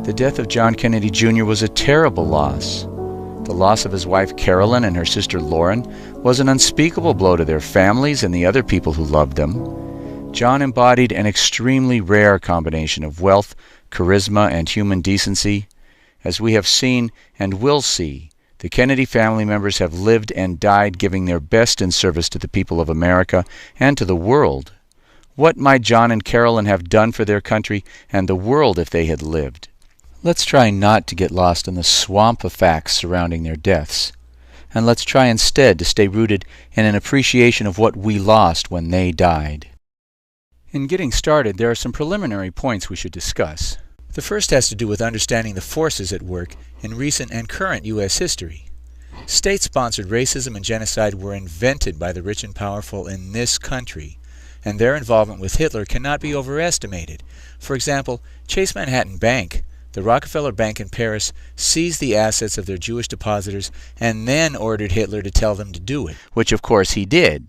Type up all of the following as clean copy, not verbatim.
The death of John Kennedy Jr. was a terrible loss. The loss of his wife Carolyn and her sister Lauren was an unspeakable blow to their families and the other people who loved them. John embodied an extremely rare combination of wealth, charisma, and human decency. As we have seen and will see, the Kennedy family members have lived and died giving their best in service to the people of America and to the world. What might John and Carolyn have done for their country and the world if they had lived? Let's try not to get lost in the swamp of facts surrounding their deaths, and let's try instead to stay rooted in an appreciation of what we lost when they died. In getting started, there are some preliminary points we should discuss. The first has to do with understanding the forces at work in recent and current U.S. history. State-sponsored racism and genocide were invented by the rich and powerful in this country, and their involvement with Hitler cannot be overestimated. For example, Chase Manhattan Bank, the Rockefeller Bank in Paris, seized the assets of their Jewish depositors and then ordered Hitler to tell them to do it, which of course he did.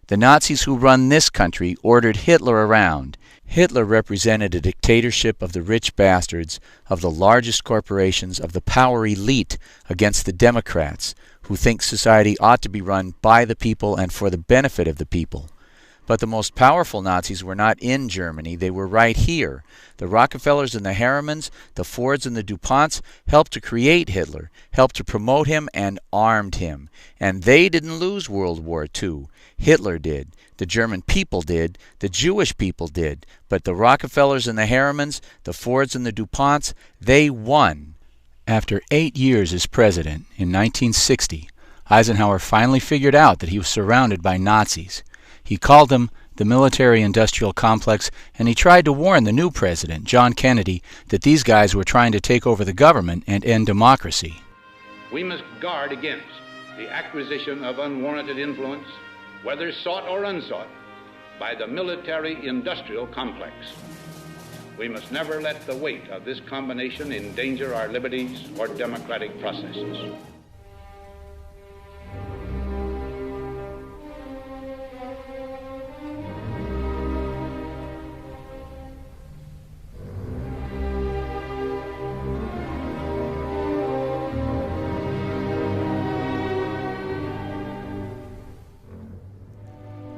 The Nazis who run this country ordered Hitler around. Hitler represented a dictatorship of the rich bastards, of the largest corporations, of the power elite against the Democrats, who think society ought to be run by the people and for the benefit of the people. But the most powerful Nazis were not in Germany, they were right here. The Rockefellers and the Harrimans, the Fords and the DuPonts helped to create Hitler, helped to promote him and armed him. And they didn't lose World War II. Hitler did. The German people did. The Jewish people did. But the Rockefellers and the Harrimans, the Fords and the DuPonts, they won. After 8 years as president, in 1960, Eisenhower finally figured out that he was surrounded by Nazis. He called them the military-industrial complex, and he tried to warn the new president, John Kennedy, that these guys were trying to take over the government and end democracy. We must guard against the acquisition of unwarranted influence, whether sought or unsought, by the military-industrial complex. We must never let the weight of this combination endanger our liberties or democratic processes.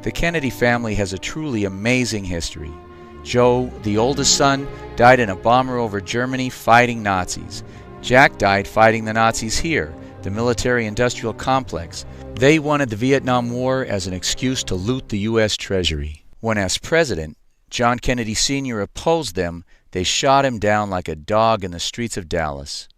The Kennedy family has a truly amazing history. Joe, the oldest son, died in a bomber over Germany fighting Nazis. Jack died fighting the Nazis here, the military-industrial complex. They wanted the Vietnam War as an excuse to loot the U.S. Treasury. When as president, John Kennedy Sr. opposed them, they shot him down like a dog in the streets of Dallas.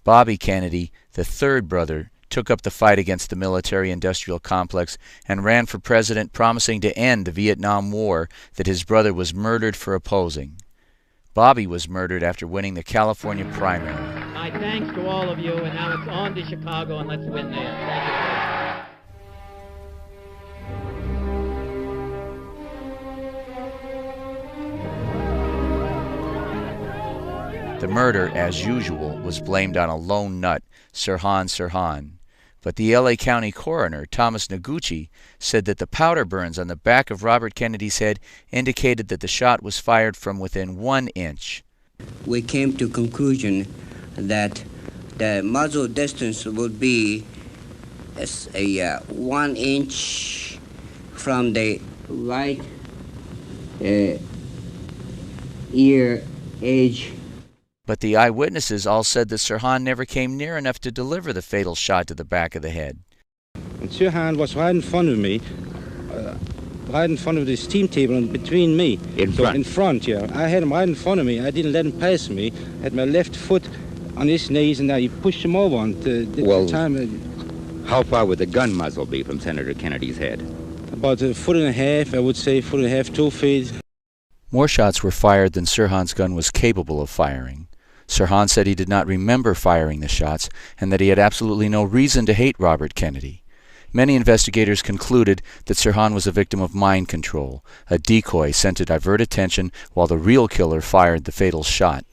Bobby Kennedy, the third brother, took up the fight against the military-industrial complex and ran for president, promising to end the Vietnam War that his brother was murdered for opposing. Bobby was murdered after winning the California primary. My thanks to all of you, and now it's on to Chicago, and let's win there. Thank you. The murder, as usual, was blamed on a lone nut, Sirhan Sirhan. But the L.A. County coroner, Thomas Noguchi, said that the powder burns on the back of Robert Kennedy's head indicated that the shot was fired from within 1 inch. We came to conclusion that the muzzle distance would be a 1 inch from the right ear edge. But the eyewitnesses all said that Sirhan never came near enough to deliver the fatal shot to the back of the head. And Sirhan was right in front of me, right in front of the steam table and between me. In front, yeah. I had him right in front of me. I didn't let him pass me. I had my left foot on his knees, and I pushed him over. And well, how far would the gun muzzle be from Senator Kennedy's head? About 1.5 feet, I would say 1.5 feet, 2 feet. More shots were fired than Sirhan's gun was capable of firing. Sirhan said he did not remember firing the shots and that he had absolutely no reason to hate Robert Kennedy. Many investigators concluded that Sirhan was a victim of mind control, a decoy sent to divert attention while the real killer fired the fatal shot.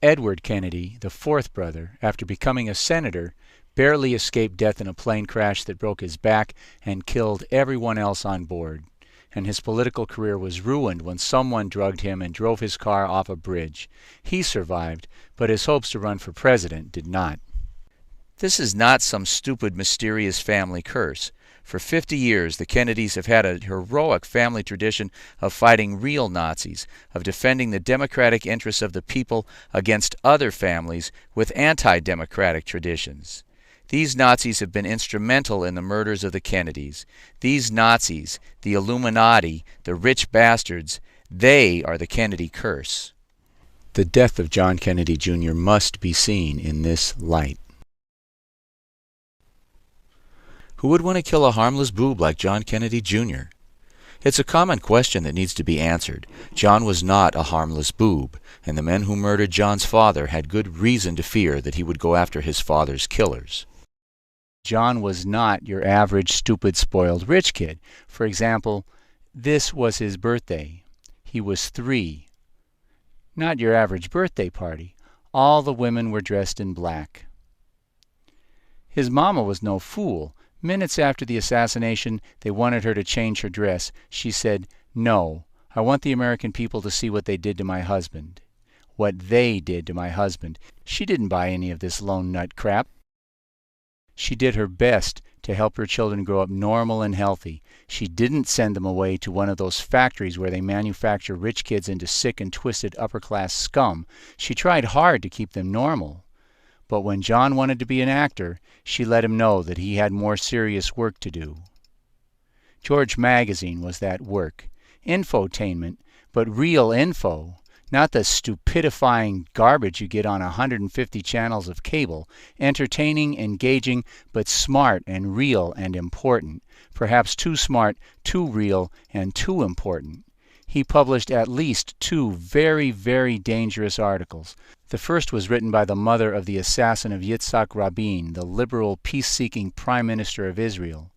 Edward Kennedy, the fourth brother, after becoming a senator, barely escaped death in a plane crash that broke his back and killed everyone else on board. and his political career was ruined when someone drugged him and drove his car off a bridge. He survived, but his hopes to run for president did not. This is not some stupid, mysterious family curse. For 50 years, the Kennedys have had a heroic family tradition of fighting real Nazis, of defending the democratic interests of the people against other families with anti-democratic traditions. These Nazis have been instrumental in the murders of the Kennedys. These Nazis, the Illuminati, the rich bastards, they are the Kennedy curse. The death of John Kennedy Jr. must be seen in this light. Who would want to kill a harmless boob like John Kennedy Jr.? It's a common question that needs to be answered. John was not a harmless boob, and the men who murdered John's father had good reason to fear that he would go after his father's killers. John was not your average stupid, spoiled rich kid. For example, this was his birthday. He was 3. Not your average birthday party. All the women were dressed in black. His mama was no fool. Minutes after the assassination, they wanted her to change her dress. She said, "No, I want the American people to see what they did to my husband." What they did to my husband. She didn't buy any of this lone nut crap. She did her best to help her children grow up normal and healthy. She didn't send them away to one of those factories where they manufacture rich kids into sick and twisted upper-class scum. She tried hard to keep them normal. But when John wanted to be an actor, she let him know that he had more serious work to do. George Magazine was that work. Infotainment, but real info. Not the stupidifying garbage you get on 150 channels of cable. Entertaining, engaging, but smart and real and important. Perhaps too smart, too real, and too important. He published at least 2 very, very dangerous articles. The first was written by the mother of the assassin of Yitzhak Rabin, the liberal, peace-seeking Prime Minister of Israel.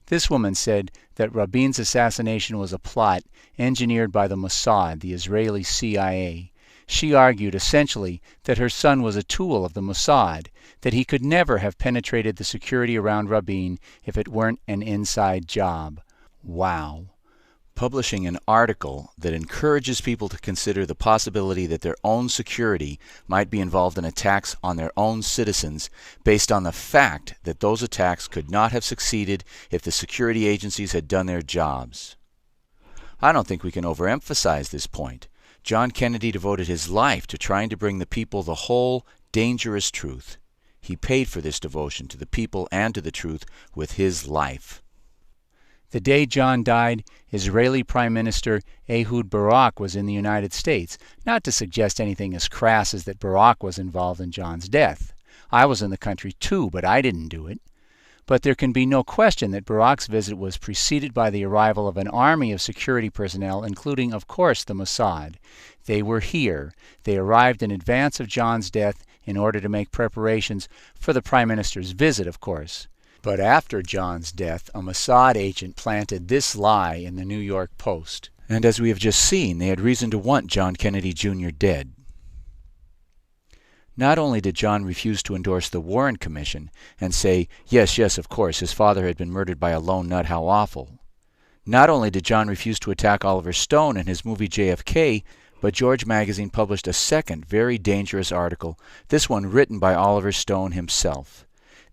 This woman said that Rabin's assassination was a plot engineered by the Mossad, the Israeli CIA. She argued essentially that her son was a tool of the Mossad, that he could never have penetrated the security around Rabin if it weren't an inside job. Wow. Publishing an article that encourages people to consider the possibility that their own security might be involved in attacks on their own citizens based on the fact that those attacks could not have succeeded if the security agencies had done their jobs. I don't think we can overemphasize this point. John Kennedy devoted his life to trying to bring the people the whole, dangerous truth. He paid for this devotion to the people and to the truth with his life. The day John died, Israeli Prime Minister Ehud Barak was in the United States, not to suggest anything as crass as that Barak was involved in John's death. I was in the country too, but I didn't do it. But there can be no question that Barak's visit was preceded by the arrival of an army of security personnel, including, of course, the Mossad. They were here. They arrived in advance of John's death in order to make preparations for the Prime Minister's visit, of course. But after John's death, a Mossad agent planted this lie in the New York Post. And as we have just seen, they had reason to want John Kennedy Jr. dead. Not only did John refuse to endorse the Warren Commission and say, yes, of course, his father had been murdered by a lone nut, how awful. Not only did John refuse to attack Oliver Stone in his movie JFK, but George Magazine published a second very dangerous article, this one written by Oliver Stone himself.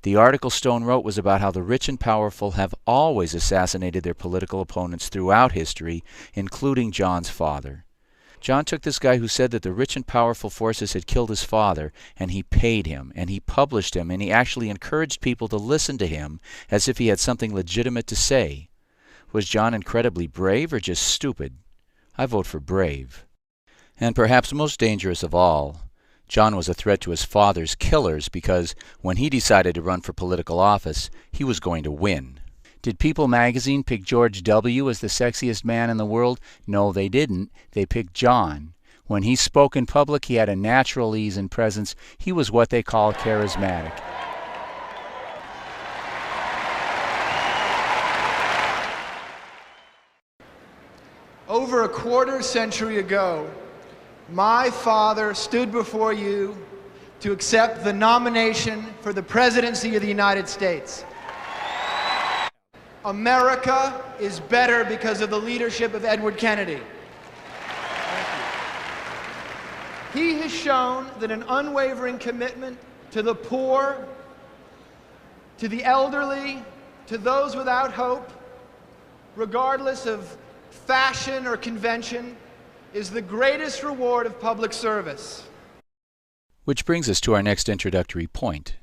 The article Stone wrote was about how the rich and powerful have always assassinated their political opponents throughout history, including John's father. John took this guy who said that the rich and powerful forces had killed his father, and he paid him, and he published him, and he actually encouraged people to listen to him as if he had something legitimate to say. Was John incredibly brave or just stupid? I vote for brave. And perhaps most dangerous of all, John was a threat to his father's killers because when he decided to run for political office, he was going to win. Did People magazine pick George W. as the sexiest man in the world? No, they didn't. They picked John. When he spoke in public, he had a natural ease and presence. He was what they call charismatic. Over a quarter century ago, my father stood before you to accept the nomination for the presidency of the United States. America is better because of the leadership of Edward Kennedy. He has shown that an unwavering commitment to the poor, to the elderly, to those without hope, regardless of fashion or convention, is the greatest reward of public service. Which brings us to our next introductory point.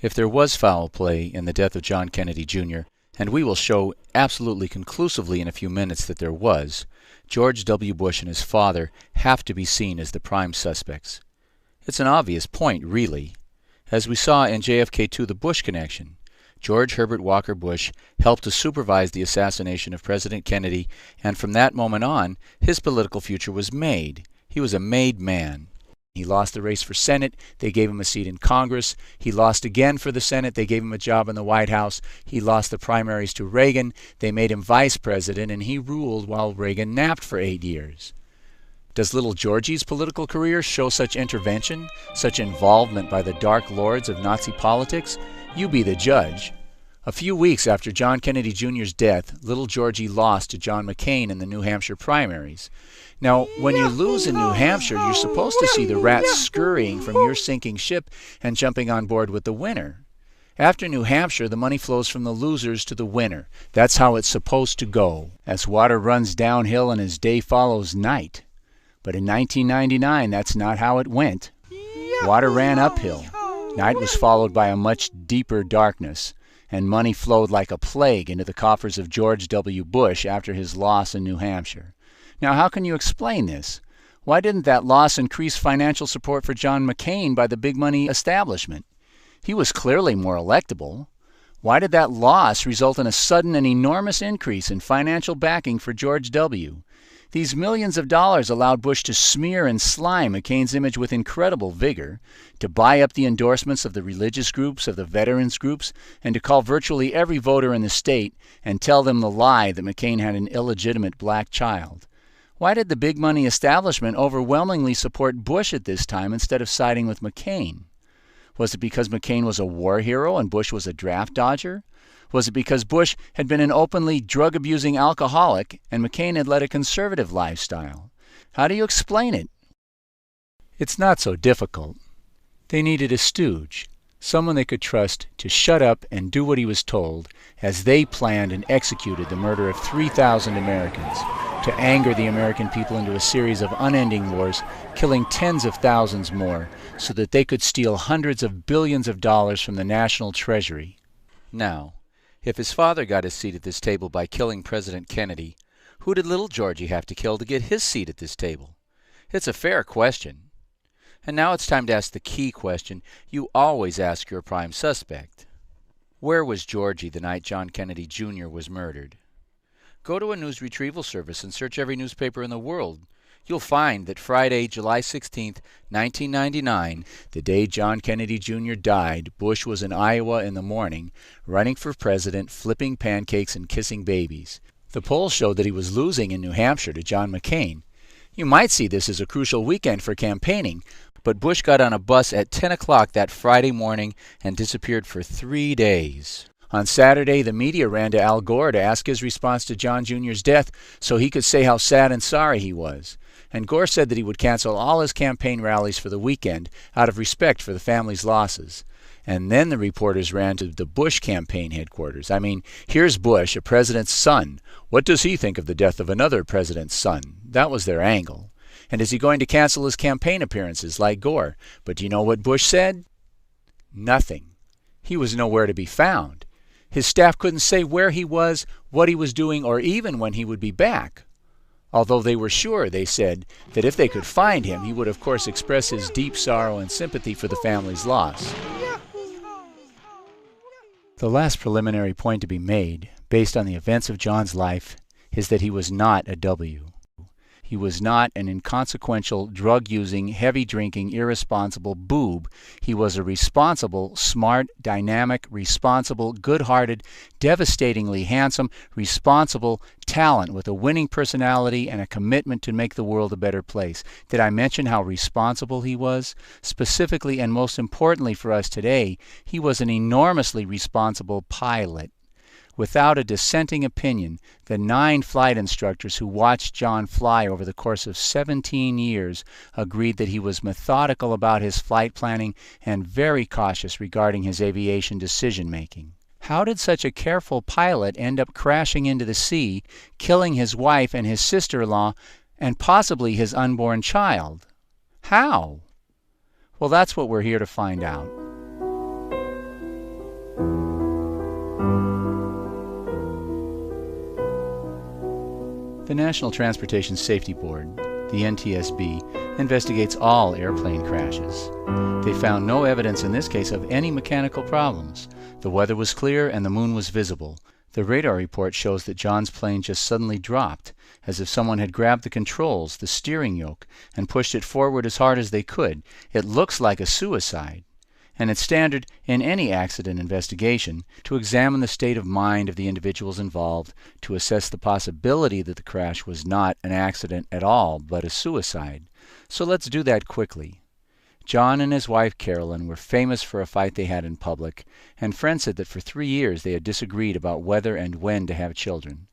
If there was foul play in the death of John Kennedy Jr., and we will show absolutely conclusively in a few minutes that there was, George W. Bush and his father have to be seen as the prime suspects. It's an obvious point, really. As we saw in JFK to the Bush connection, George Herbert Walker Bush helped to supervise the assassination of President Kennedy, and from that moment on, his political future was made. He was a made man. He lost the race for Senate. They gave him a seat in Congress. He lost again for the Senate. They gave him a job in the White House. He lost the primaries to Reagan. They made him vice president, and he ruled while Reagan napped for 8 years. Does little Georgie's political career show such intervention, such involvement by the dark lords of Nazi politics? You be the judge. A few weeks after John Kennedy Jr.'s death, little Georgie lost to John McCain in the New Hampshire primaries. Now, when you lose in New Hampshire, you're supposed to see the rats scurrying from your sinking ship and jumping on board with the winner. After New Hampshire, the money flows from the losers to the winner. That's how it's supposed to go, as water runs downhill and as day follows night. But in 1999, that's not how it went. Water ran uphill. Night was followed by a much deeper darkness, and money flowed like a plague into the coffers of George W. Bush after his loss in New Hampshire. Now, how can you explain this? Why didn't that loss increase financial support for John McCain by the big money establishment? He was clearly more electable. Why did that loss result in a sudden and enormous increase in financial backing for George W.? These millions of dollars allowed Bush to smear and slime McCain's image with incredible vigor, to buy up the endorsements of the religious groups, of the veterans groups, and to call virtually every voter in the state and tell them the lie that McCain had an illegitimate black child. Why did the big money establishment overwhelmingly support Bush at this time instead of siding with McCain? Was it because McCain was a war hero and Bush was a draft dodger? Was it because Bush had been an openly drug-abusing alcoholic and McCain had led a conservative lifestyle? How do you explain it? It's not so difficult. They needed a stooge, someone they could trust to shut up and do what he was told as they planned and executed the murder of 3,000 Americans, to anger the American people into a series of unending wars, killing tens of thousands more, so that they could steal hundreds of billions of dollars from the national treasury. Now, if his father got his seat at this table by killing President Kennedy, who did little Georgie have to kill to get his seat at this table? It's a fair question. And now it's time to ask the key question you always ask your prime suspect. Where was Georgie the night John Kennedy Jr. was murdered? Go to a news retrieval service and search every newspaper in the world. You'll find that Friday, July 16, 1999, the day John Kennedy Jr. died, Bush was in Iowa in the morning, running for president, flipping pancakes and kissing babies. The polls showed that he was losing in New Hampshire to John McCain. You might see this as a crucial weekend for campaigning, but Bush got on a bus at 10 o'clock that Friday morning and disappeared for 3 days. On Saturday, the media ran to Al Gore to ask his response to John Jr.'s death so he could say how sad and sorry he was. And Gore said that he would cancel all his campaign rallies for the weekend out of respect for the family's losses. And then the reporters ran to the Bush campaign headquarters. I mean, here's Bush, a president's son. What does he think of the death of another president's son? That was their angle. And is he going to cancel his campaign appearances like Gore? But do you know what Bush said? Nothing. He was nowhere to be found. His staff couldn't say where he was, what he was doing, or even when he would be back. Although they were sure, they said, that if they could find him, he would of course express his deep sorrow and sympathy for the family's loss. The last preliminary point to be made, based on the events of John's life, is that he was not a W. He was not an inconsequential, drug-using, heavy-drinking, irresponsible boob. He was a responsible, smart, dynamic, responsible, good-hearted, devastatingly handsome, responsible talent with a winning personality and a commitment to make the world a better place. Did I mention how responsible he was? Specifically and most importantly for us today, he was an enormously responsible pilot. Without a dissenting opinion, the 9 flight instructors who watched John fly over the course of 17 years agreed that he was methodical about his flight planning and very cautious regarding his aviation decision-making. How did such a careful pilot end up crashing into the sea, killing his wife and his sister-in-law, and possibly his unborn child? How? Well, that's what we're here to find out. The National Transportation Safety Board, the NTSB, investigates all airplane crashes. They found no evidence in this case of any mechanical problems. The weather was clear and the moon was visible. The radar report shows that John's plane just suddenly dropped, as if someone had grabbed the controls, the steering yoke, and pushed it forward as hard as they could. It looks like a suicide. And it's standard in any accident investigation to examine the state of mind of the individuals involved to assess the possibility that the crash was not an accident at all, but a suicide. So let's do that quickly. John and his wife Carolyn were famous for a fight they had in public, and friends said that for 3 years they had disagreed about whether and when to have children.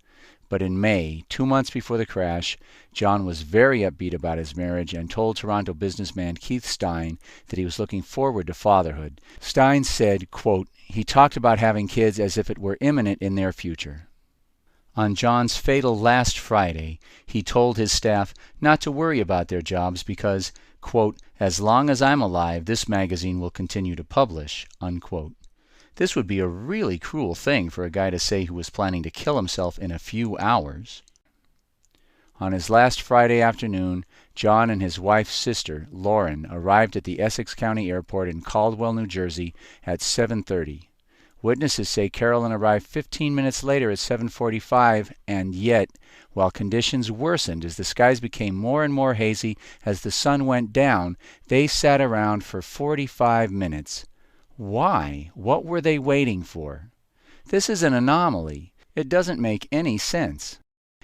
But in May, 2 months before the crash, John was very upbeat about his marriage and told Toronto businessman Keith Stein that he was looking forward to fatherhood. Stein said, quote, he talked about having kids as if it were imminent in their future. On John's fatal last Friday, he told his staff not to worry about their jobs because, quote, as long as I'm alive, this magazine will continue to publish, unquote. This would be a really cruel thing for a guy to say who was planning to kill himself in a few hours. On his last Friday afternoon, John and his wife's sister, Lauren, arrived at the Essex County Airport in Caldwell, New Jersey at 7:30. Witnesses say Carolyn arrived 15 minutes later at 7:45, and yet, while conditions worsened as the skies became more and more hazy as the sun went down, they sat around for 45 minutes. Why? What were they waiting for? This is an anomaly. It doesn't make any sense.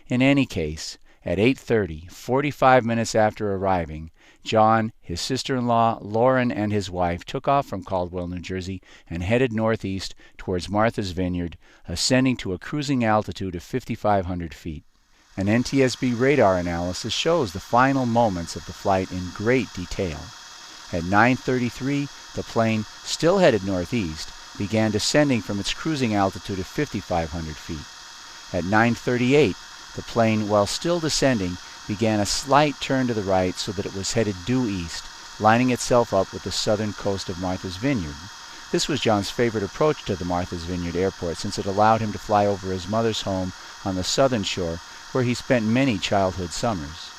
In any case, at 8:30, 45 minutes after arriving, John, his sister-in-law, Lauren, and his wife took off from Caldwell, New Jersey, and headed northeast towards Martha's Vineyard, ascending to a cruising altitude of 5,500 feet. An NTSB radar analysis shows the final moments of the flight in great detail. At 9:33, the plane, still headed northeast, began descending from its cruising altitude of 5,500 feet. At 9:38, the plane, while still descending, began a slight turn to the right so that it was headed due east, lining itself up with the southern coast of Martha's Vineyard. This was John's favorite approach to the Martha's Vineyard Airport since it allowed him to fly over his mother's home on the southern shore where he spent many childhood summers.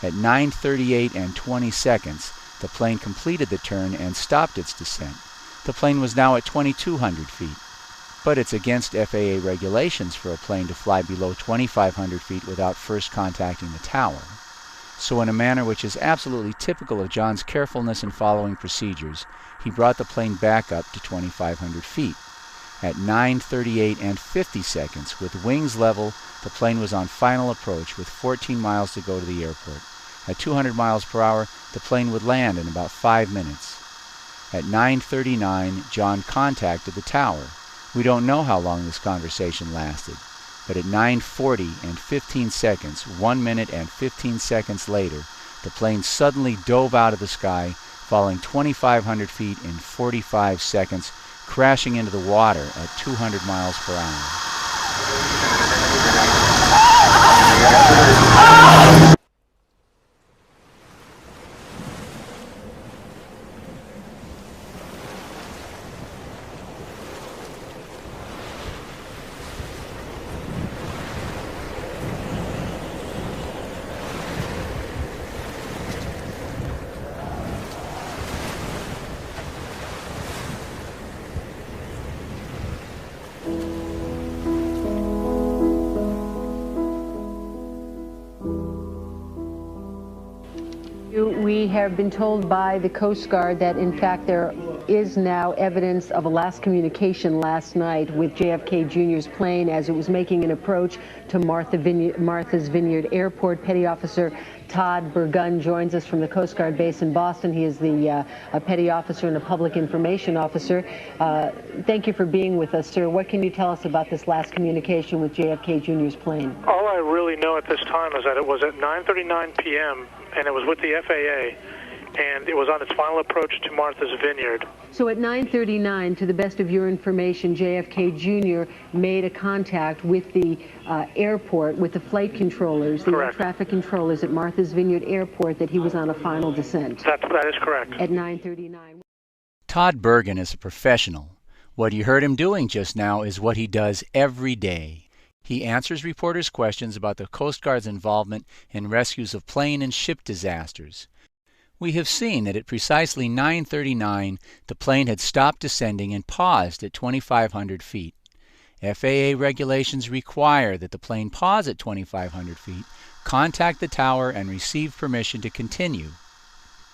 At 9:38 and 20 seconds, the plane completed the turn and stopped its descent. The plane was now at 2,200 feet. But it's against FAA regulations for a plane to fly below 2,500 feet without first contacting the tower. So in a manner which is absolutely typical of John's carefulness in following procedures, he brought the plane back up to 2,500 feet. At 9:38 and 50 seconds, with wings level, the plane was on final approach with 14 miles to go to the airport. At 200 miles per hour, the plane would land in about 5 minutes. At 9:39, John contacted the tower. We don't know how long this conversation lasted, but at 9:40 and 15 seconds, 1 minute and 15 seconds later, the plane suddenly dove out of the sky, falling 2,500 feet in 45 seconds, crashing into the water at 200 miles per hour. We have been told by the Coast Guard that, in fact, there is now evidence of a last communication last night with JFK Jr.'s plane as it was making an approach to Martha's Vineyard Airport. Petty Officer Todd Burgun joins us from the Coast Guard base in Boston. He is the a petty officer and a public information officer. Thank you for being with us, sir. What can you tell us about this last communication with JFK Jr.'s plane? All I really know at this time is that it was at 9:39 p.m. and it was with the FAA, and it was on its final approach to Martha's Vineyard. So at 9:39, to the best of your information, JFK Jr. made a contact with the airport, with the flight controllers, the air traffic controllers at Martha's Vineyard Airport, that he was on a final descent. That is correct. At 9:39. Todd Burgun is a professional. What you heard him doing just now is what he does every day. He answers reporters' questions about the Coast Guard's involvement in rescues of plane and ship disasters. We have seen that at precisely 9:39, the plane had stopped descending and paused at 2,500 feet. FAA regulations require that the plane pause at 2,500 feet, contact the tower, and receive permission to continue.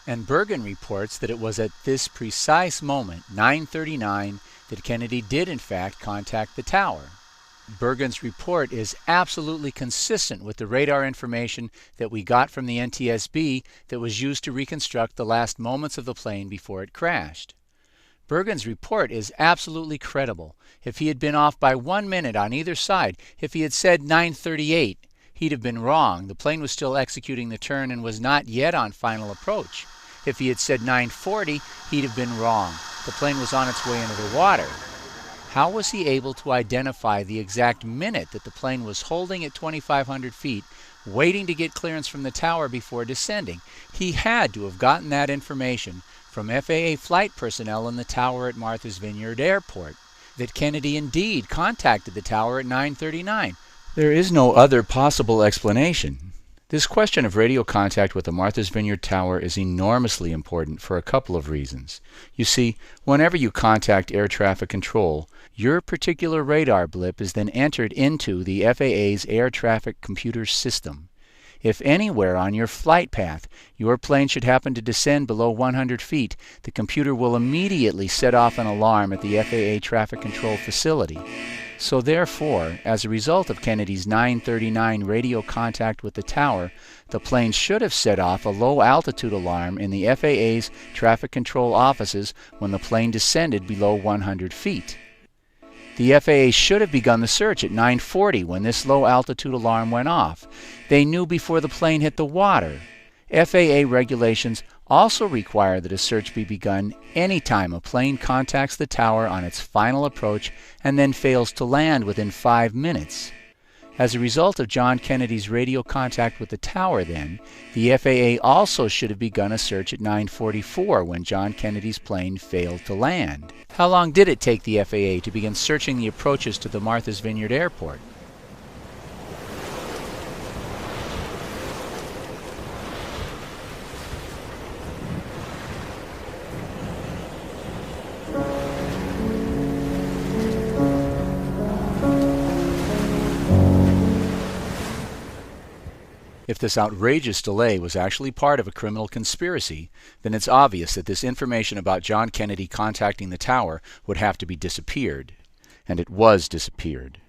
And Burgun reports that it was at this precise moment, 9:39, that Kennedy did in fact contact the tower. Burgun's report is absolutely consistent with the radar information that we got from the NTSB that was used to reconstruct the last moments of the plane before it crashed. Burgun's report is absolutely credible. If he had been off by 1 minute on either side, if he had said 9:38, he'd have been wrong. The plane was still executing the turn and was not yet on final approach. If he had said 9:40, he'd have been wrong. The plane was on its way into the water. How was he able to identify the exact minute that the plane was holding at 2,500 feet, waiting to get clearance from the tower before descending? He had to have gotten that information from FAA flight personnel in the tower at Martha's Vineyard Airport, that Kennedy indeed contacted the tower at 9:39. There is no other possible explanation. This question of radio contact with the Martha's Vineyard Tower is enormously important for a couple of reasons. You see, whenever you contact air traffic control, your particular radar blip is then entered into the FAA's air traffic computer system. If anywhere on your flight path your plane should happen to descend below 100 feet, the computer will immediately set off an alarm at the FAA traffic control facility. So therefore, as a result of Kennedy's 9:39 radio contact with the tower, the plane should have set off a low-altitude alarm in the FAA's traffic control offices when the plane descended below 100 feet. The FAA should have begun the search at 9:40 when this low-altitude alarm went off. They knew before the plane hit the water. FAA regulations also require that a search be begun any time a plane contacts the tower on its final approach and then fails to land within 5 minutes. As a result of John Kennedy's radio contact with the tower then, the FAA also should have begun a search at 9:44 when John Kennedy's plane failed to land. How long did it take the FAA to begin searching the approaches to the Martha's Vineyard Airport? If this outrageous delay was actually part of a criminal conspiracy, then it's obvious that this information about John Kennedy contacting the tower would have to be disappeared. And it was disappeared.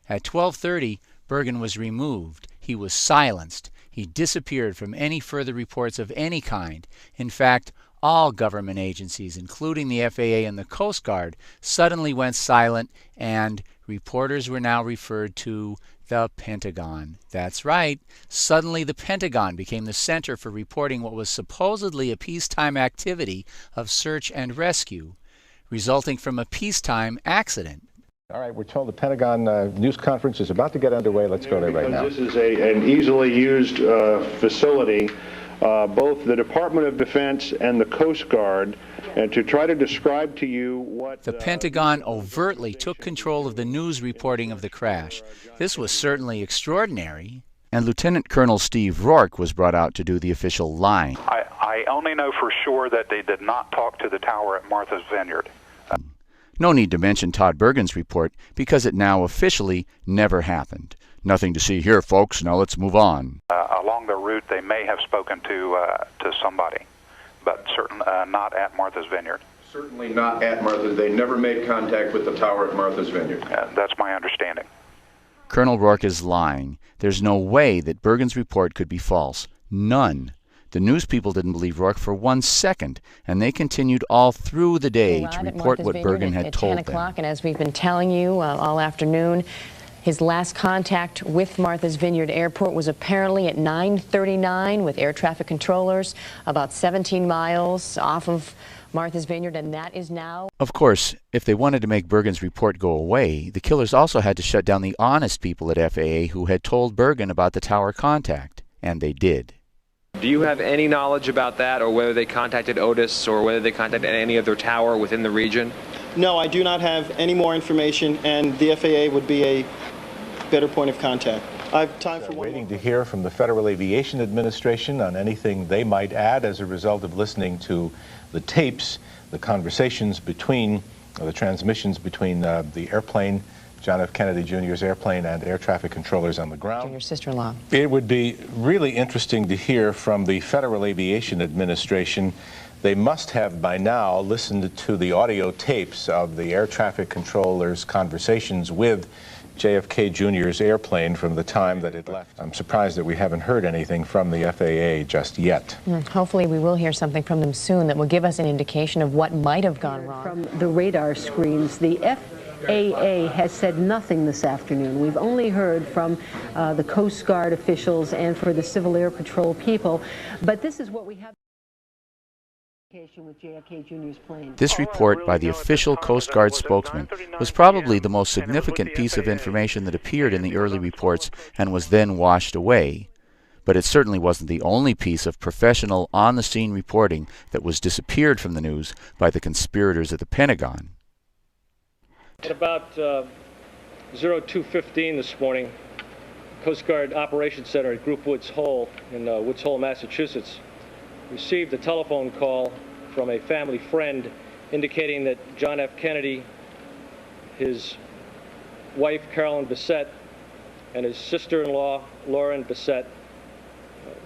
At 12:30, Burgun was removed. He was silenced. He disappeared from any further reports of any kind. In fact, all government agencies, including the FAA and the Coast Guard, suddenly went silent, and reporters were now referred to the Pentagon. That's right. Suddenly the Pentagon became the center for reporting what was supposedly a peacetime activity of search and rescue, resulting from a peacetime accident. All right, we're told the Pentagon news conference is about to get underway. Let's go there right now. This is an easily used facility, both the Department of Defense and the Coast Guard, and to try to describe to you what... The Pentagon overtly took control of the news reporting of the crash. This was certainly extraordinary. And Lieutenant Colonel Steve Rourke was brought out to do the official line. I only know for sure that they did not talk to the tower at Martha's Vineyard. No need to mention Todd Burgun's report, because it now officially never happened. Nothing to see here, folks. Now let's move on. Along the route, they may have spoken to somebody, but certainly not at Martha's Vineyard. Certainly not at Martha's. They never made contact with the tower at Martha's Vineyard. That's my understanding. Colonel Rourke is lying. There's no way that Bergen's report could be false. None. The news people didn't believe Rourke for 1 second, and they continued all through the day to report what Bergen had told them. At 10 o'clock, and as we've been telling you all afternoon, his last contact with Martha's Vineyard Airport was apparently at 9:39 with air traffic controllers about 17 miles off of Martha's Vineyard, and that is now... Of course, if they wanted to make Bergen's report go away, the killers also had to shut down the honest people at FAA who had told Bergen about the tower contact, and they did. Do you have any knowledge about that, or whether they contacted Otis, or whether they contacted any other tower within the region? No, I do not have any more information, and the FAA would be a better point of contact. I have time for one waiting to hear from the Federal Aviation Administration on anything they might add as a result of listening to the tapes, the conversations between, the transmissions between the airplane, John F. Kennedy Jr.'s airplane, and air traffic controllers on the ground. Your sister-in-law. It would be really interesting to hear from the Federal Aviation Administration. They must have by now listened to the audio tapes of the air traffic controllers' conversations with JFK Jr.'s airplane from the time that it left. I'm surprised that we haven't heard anything from the FAA just yet. Hopefully we will hear something from them soon that will give us an indication of what might have gone wrong. From the radar screens, the FAA has said nothing this afternoon. We've only heard from the Coast Guard officials and for the Civil Air Patrol people, but this is what we have. With JFK Jr.'s plane. This report by the official Coast Guard spokesman was probably the most significant piece of information that appeared in the early reports and was then washed away. But it certainly wasn't the only piece of professional on-the-scene reporting that was disappeared from the news by the conspirators at the Pentagon. At about 02:15 this morning, Coast Guard Operations Center at Group Woods Hole in Woods Hole, Massachusetts, received a telephone call from a family friend indicating that John F. Kennedy, his wife Carolyn Bissett, and his sister-in-law Lauren Bissett,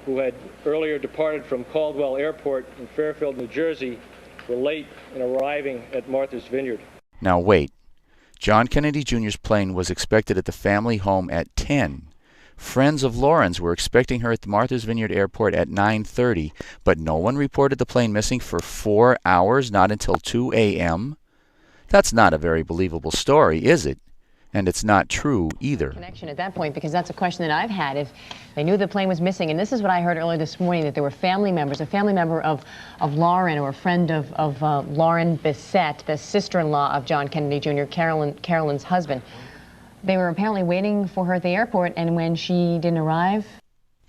who had earlier departed from Caldwell Airport in Fairfield, New Jersey, were late in arriving at Martha's Vineyard. Now wait. John Kennedy Jr.'s plane was expected at the family home at 10. Friends of Lauren's were expecting her at the Martha's Vineyard Airport at 9:30, but no one reported the plane missing for 4 hours, not until 2 a.m.? That's not a very believable story, is it? And it's not true either. Connection at that point, because that's a question that I've had. If they knew the plane was missing, and this is what I heard earlier this morning, that there were family members, a family member of Lauren, or a friend of Lauren Bissett, the sister-in-law of John Kennedy Jr., Carolyn's husband. They were apparently waiting for her at the airport, and when she didn't arrive...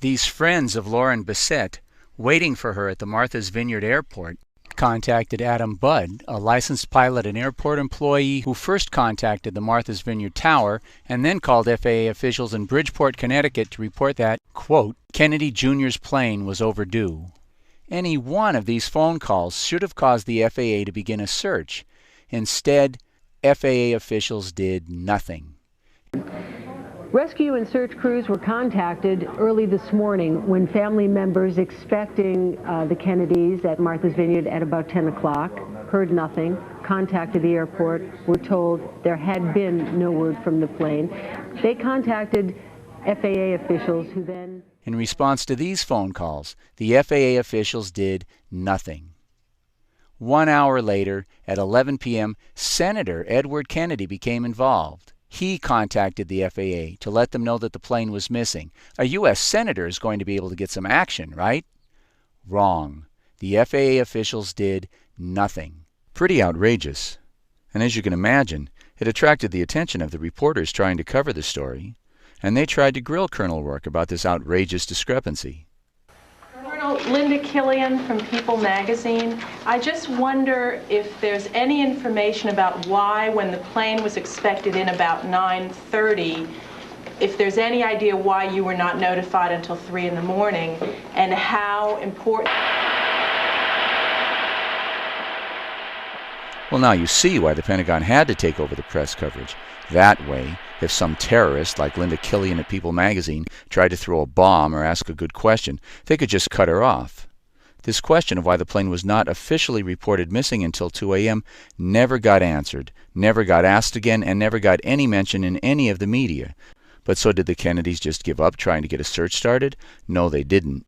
These friends of Lauren Bissett, waiting for her at the Martha's Vineyard Airport, contacted Adam Budd, a licensed pilot and airport employee who first contacted the Martha's Vineyard Tower and then called FAA officials in Bridgeport, Connecticut to report that, quote, Kennedy Jr.'s plane was overdue. Any one of these phone calls should have caused the FAA to begin a search. Instead, FAA officials did nothing. Rescue and search crews were contacted early this morning when family members expecting the Kennedys at Martha's Vineyard at about 10 o'clock heard nothing, contacted the airport, were told there had been no word from the plane. They contacted FAA officials who then... In response to these phone calls, the FAA officials did nothing. 1 hour later, at 11 p.m., Senator Edward Kennedy became involved. He contacted the FAA to let them know that the plane was missing. A U.S. senator is going to be able to get some action, right? Wrong. The FAA officials did nothing. Pretty outrageous. And as you can imagine, it attracted the attention of the reporters trying to cover the story, and they tried to grill Colonel Rourke about this outrageous discrepancy. Linda Killian from People magazine. I just wonder if there's any information about why, when the plane was expected in about 9:30, if there's any idea why you were not notified until 3 in the morning, and how important... Well, now you see why the Pentagon had to take over the press coverage. That way, if some terrorist like Linda Killian at People magazine tried to throw a bomb or ask a good question, they could just cut her off. This question of why the plane was not officially reported missing until 2 a.m. never got answered, never got asked again, and never got any mention in any of the media. But so did the Kennedys just give up trying to get a search started? No, they didn't.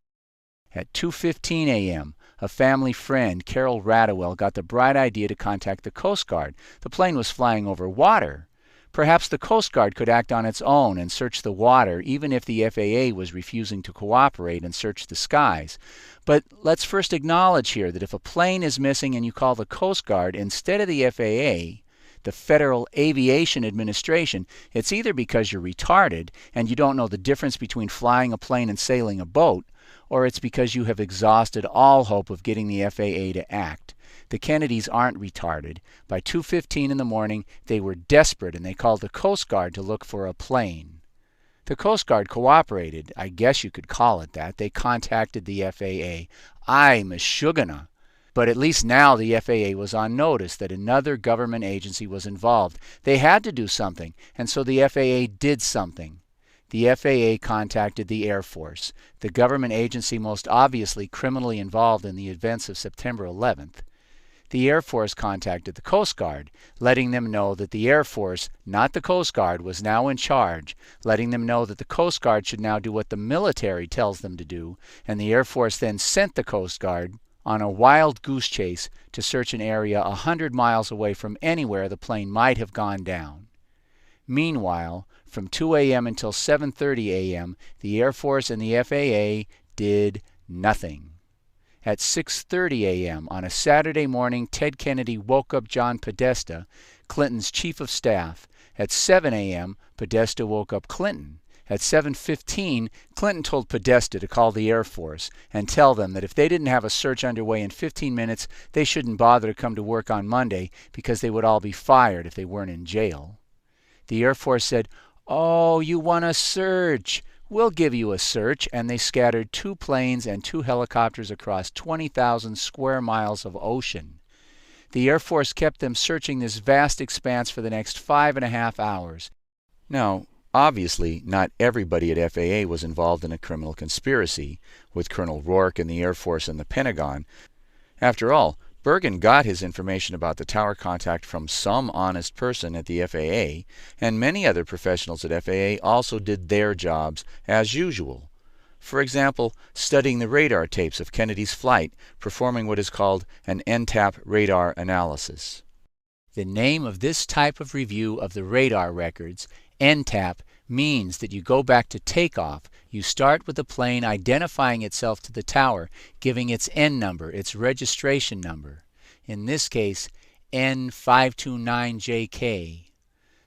At 2:15 a.m., a family friend, Carol Radowell, got the bright idea to contact the Coast Guard. The plane was flying over water. Perhaps the Coast Guard could act on its own and search the water, even if the FAA was refusing to cooperate and search the skies. But let's first acknowledge here that if a plane is missing and you call the Coast Guard instead of the FAA, the Federal Aviation Administration, it's either because you're retarded and you don't know the difference between flying a plane and sailing a boat, or it's because you have exhausted all hope of getting the FAA to act. The Kennedys aren't retarded. By 2:15 in the morning, they were desperate and they called the Coast Guard to look for a plane. The Coast Guard cooperated, I guess you could call it that. They contacted the FAA. Ay, Meshuggah. But at least now the FAA was on notice that another government agency was involved. They had to do something, and so the FAA did something. The FAA contacted the Air Force, the government agency most obviously criminally involved in the events of September 11th. The Air Force contacted the Coast Guard, letting them know that the Air Force, not the Coast Guard, was now in charge, letting them know that the Coast Guard should now do what the military tells them to do, and the Air Force then sent the Coast Guard on a wild goose chase to search an area 100 miles away from anywhere the plane might have gone down. Meanwhile, from 2 a.m. until 7:30 a.m., the Air Force and the FAA did nothing. At 6:30 a.m. on a Saturday morning, Ted Kennedy woke up John Podesta, Clinton's chief of staff. At 7 a.m., Podesta woke up Clinton. At 7:15, Clinton told Podesta to call the Air Force and tell them that if they didn't have a search underway in 15 minutes, they shouldn't bother to come to work on Monday because they would all be fired if they weren't in jail. The Air Force said, "Oh, you want a search? We'll give you a search," and they scattered 2 planes and 2 helicopters across 20,000 square miles of ocean. The Air Force kept them searching this vast expanse for the next 5.5 hours. Now, obviously, not everybody at FAA was involved in a criminal conspiracy, with Colonel Rourke and the Air Force and the Pentagon. After all, Bergen got his information about the tower contact from some honest person at the FAA, and many other professionals at FAA also did their jobs as usual. For example, studying the radar tapes of Kennedy's flight, performing what is called an NTAP radar analysis. The name of this type of review of the radar records, NTAP, means that you go back to takeoff. You start with the plane identifying itself to the tower, giving its N number, its registration number. In this case, N529JK.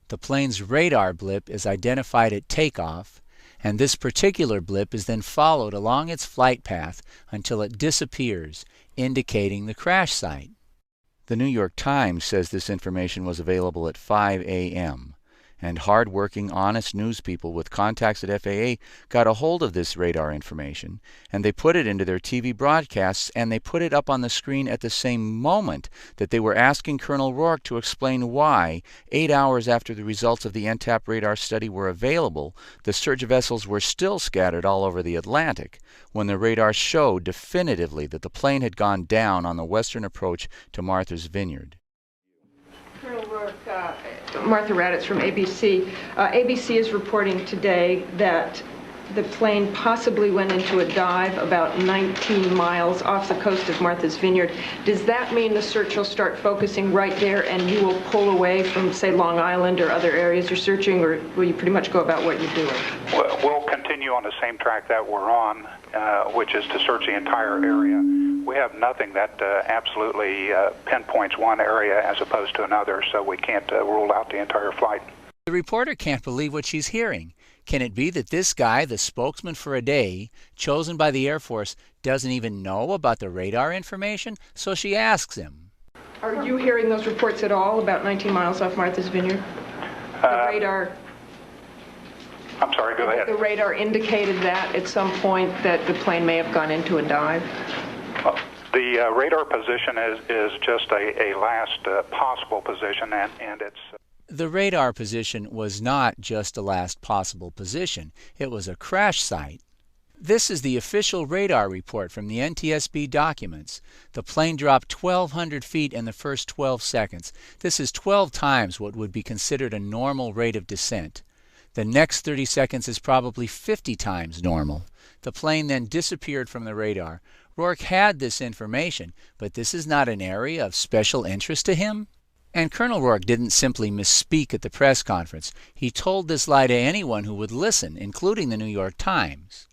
The plane's radar blip is identified at takeoff, and this particular blip is then followed along its flight path until it disappears, indicating the crash site. The New York Times says this information was available at 5 a.m. and hard-working, honest news people with contacts at FAA got a hold of this radar information, and they put it into their TV broadcasts, and they put it up on the screen at the same moment that they were asking Colonel Rourke to explain why, 8 hours after the results of the NTAP radar study were available, the search vessels were still scattered all over the Atlantic, when the radar showed definitively that the plane had gone down on the western approach to Martha's Vineyard. Colonel Rourke, Martha Raddatz from ABC. ABC is reporting today that the plane possibly went into a dive about 19 miles off the coast of Martha's Vineyard. Does that mean the search will start focusing right there and you will pull away from, say, Long Island or other areas you're searching, or will you pretty much go about what you're doing? We'll continue on the same track that we're on, which is to search the entire area. We have nothing that absolutely pinpoints one area as opposed to another, so we can't rule out the entire flight. The reporter can't believe what she's hearing. Can it be that this guy, the spokesman for a day, chosen by the Air Force, doesn't even know about the radar information? So she asks him. Are you hearing those reports at all about 19 miles off Martha's Vineyard? The radar... I'm sorry, go ahead. The radar indicated that at some point that the plane may have gone into a dive? The radar position is just a last possible position, and it's... The radar position was not just a last possible position. It was a crash site. This is the official radar report from the NTSB documents. The plane dropped 1,200 feet in the first 12 seconds. This is 12 times what would be considered a normal rate of descent. The next 30 seconds is probably 50 times normal. The plane then disappeared from the radar. Rourke had this information, but this is not an area of special interest to him. And Colonel Rourke didn't simply misspeak at the press conference. He told this lie to anyone who would listen, including the New York Times.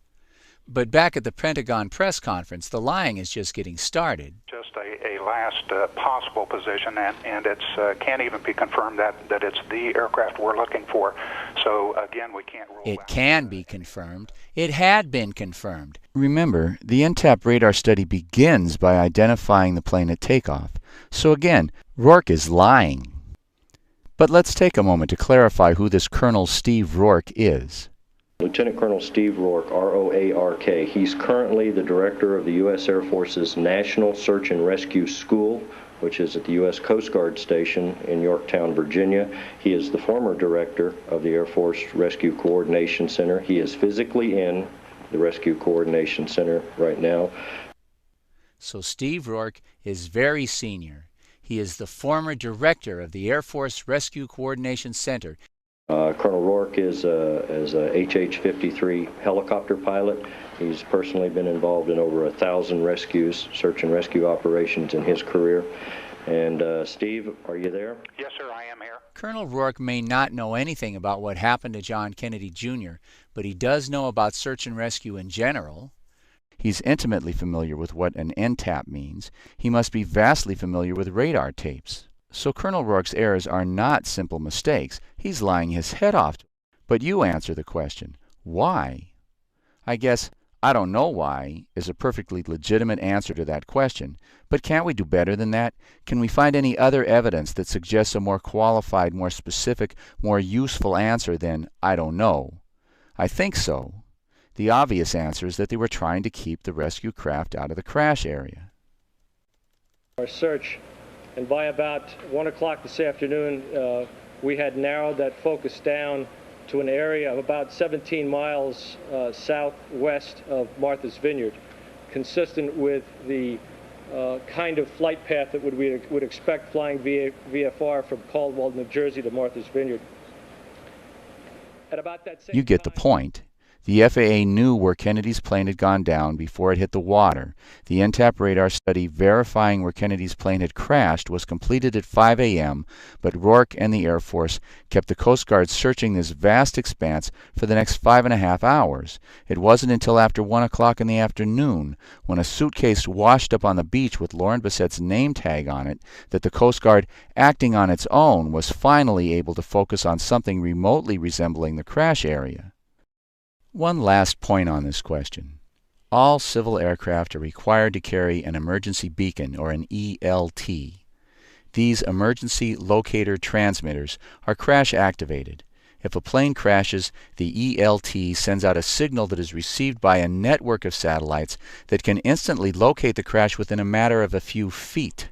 But back at the Pentagon press conference, the lying is just getting started. Just a last possible position, and it can't even be confirmed that it's the aircraft we're looking for. So again, we can't rule It can be confirmed. It had been confirmed. Remember, the NTAP radar study begins by identifying the plane at takeoff. So again, Rourke is lying. But let's take a moment to clarify who this Colonel Steve Rourke is. Lieutenant Colonel Steve Rourke, R-O-A-R-K. He's currently the director of the U.S. Air Force's National Search and Rescue School, which is at the U.S. Coast Guard Station in Yorktown, Virginia. He is the former director of the Air Force Rescue Coordination Center. He is physically in the Rescue Coordination Center right now. So Steve Rourke is very senior. He is the former director of the Air Force Rescue Coordination Center. Colonel Rourke is a HH-53 helicopter pilot. He's personally been involved in over 1,000 rescues, search and rescue operations in his career. And Steve, are you there? Yes, sir, I am here. Colonel Rourke may not know anything about what happened to John Kennedy Jr., but he does know about search and rescue in general. He's intimately familiar with what an NTAP means. He must be vastly familiar with radar tapes. So Colonel Rourke's errors are not simple mistakes. He's lying his head off. But you answer the question, why? I guess, I don't know why, is a perfectly legitimate answer to that question. But can't we do better than that? Can we find any other evidence that suggests a more qualified, more specific, more useful answer than, I don't know? I think so. The obvious answer is that they were trying to keep the rescue craft out of the crash area. Our search, and by about 1 o'clock this afternoon, we had narrowed that focus down to an area of about 17 miles southwest of Martha's Vineyard, consistent with the kind of flight path that we would expect flying VFR from Caldwell, New Jersey to Martha's Vineyard. At about that same You get the point. The FAA knew where Kennedy's plane had gone down before it hit the water. The NTAP radar study verifying where Kennedy's plane had crashed was completed at 5 a.m., but Rourke and the Air Force kept the Coast Guard searching this vast expanse for the next 5.5 hours. It wasn't until after 1 o'clock in the afternoon, when a suitcase washed up on the beach with Lauren Bissett's name tag on it, that the Coast Guard, acting on its own, was finally able to focus on something remotely resembling the crash area. One last point on this question. All civil aircraft are required to carry an emergency beacon, or an ELT. These emergency locator transmitters are crash activated. If a plane crashes, the ELT sends out a signal that is received by a network of satellites that can instantly locate the crash within a matter of a few feet.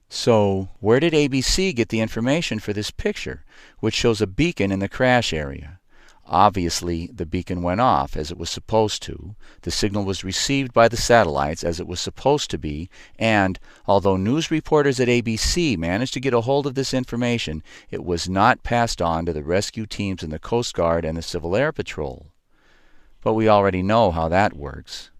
So, where did ABC get the information for this picture, which shows a beacon in the crash area? Obviously, the beacon went off as it was supposed to, the signal was received by the satellites as it was supposed to be, and, although news reporters at ABC managed to get a hold of this information, it was not passed on to the rescue teams in the Coast Guard and the Civil Air Patrol. But we already know how that works.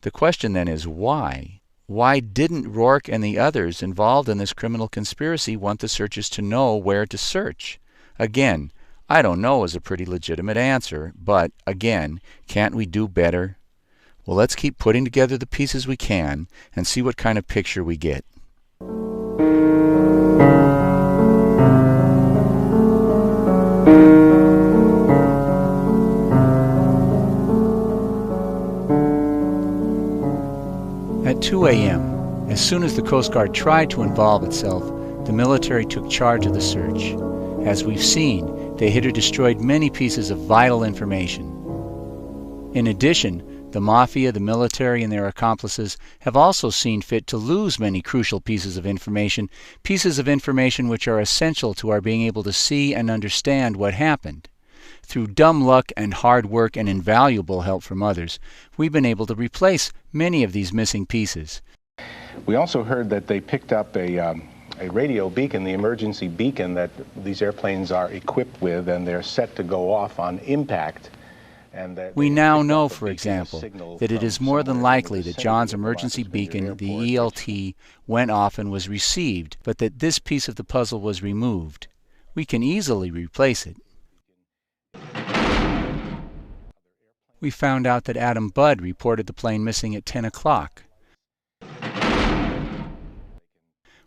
The question then is why? Why didn't Rourke and the others involved in this criminal conspiracy want the searchers to know where to search? Again, I don't know is a pretty legitimate answer, but, again, can't we do better? Well, let's keep putting together the pieces we can and see what kind of picture we get. At 2 a.m., as soon as the Coast Guard tried to involve itself, the military took charge of the search. As we've seen, they hit or destroyed many pieces of vital information. In addition, the Mafia, the military, and their accomplices have also seen fit to lose many crucial pieces of information which are essential to our being able to see and understand what happened. through dumb luck and hard work and invaluable help from others, we've been able to replace many of these missing pieces. We also heard that they picked up a radio beacon, the emergency beacon that these airplanes are equipped with, and they're set to go off on impact. And that we now know, for example, that it is more than likely that John's emergency beacon, the ELT, went off and was received, but that this piece of the puzzle was removed. We can easily replace it. We found out that Adam Budd reported the plane missing at 10 o'clock.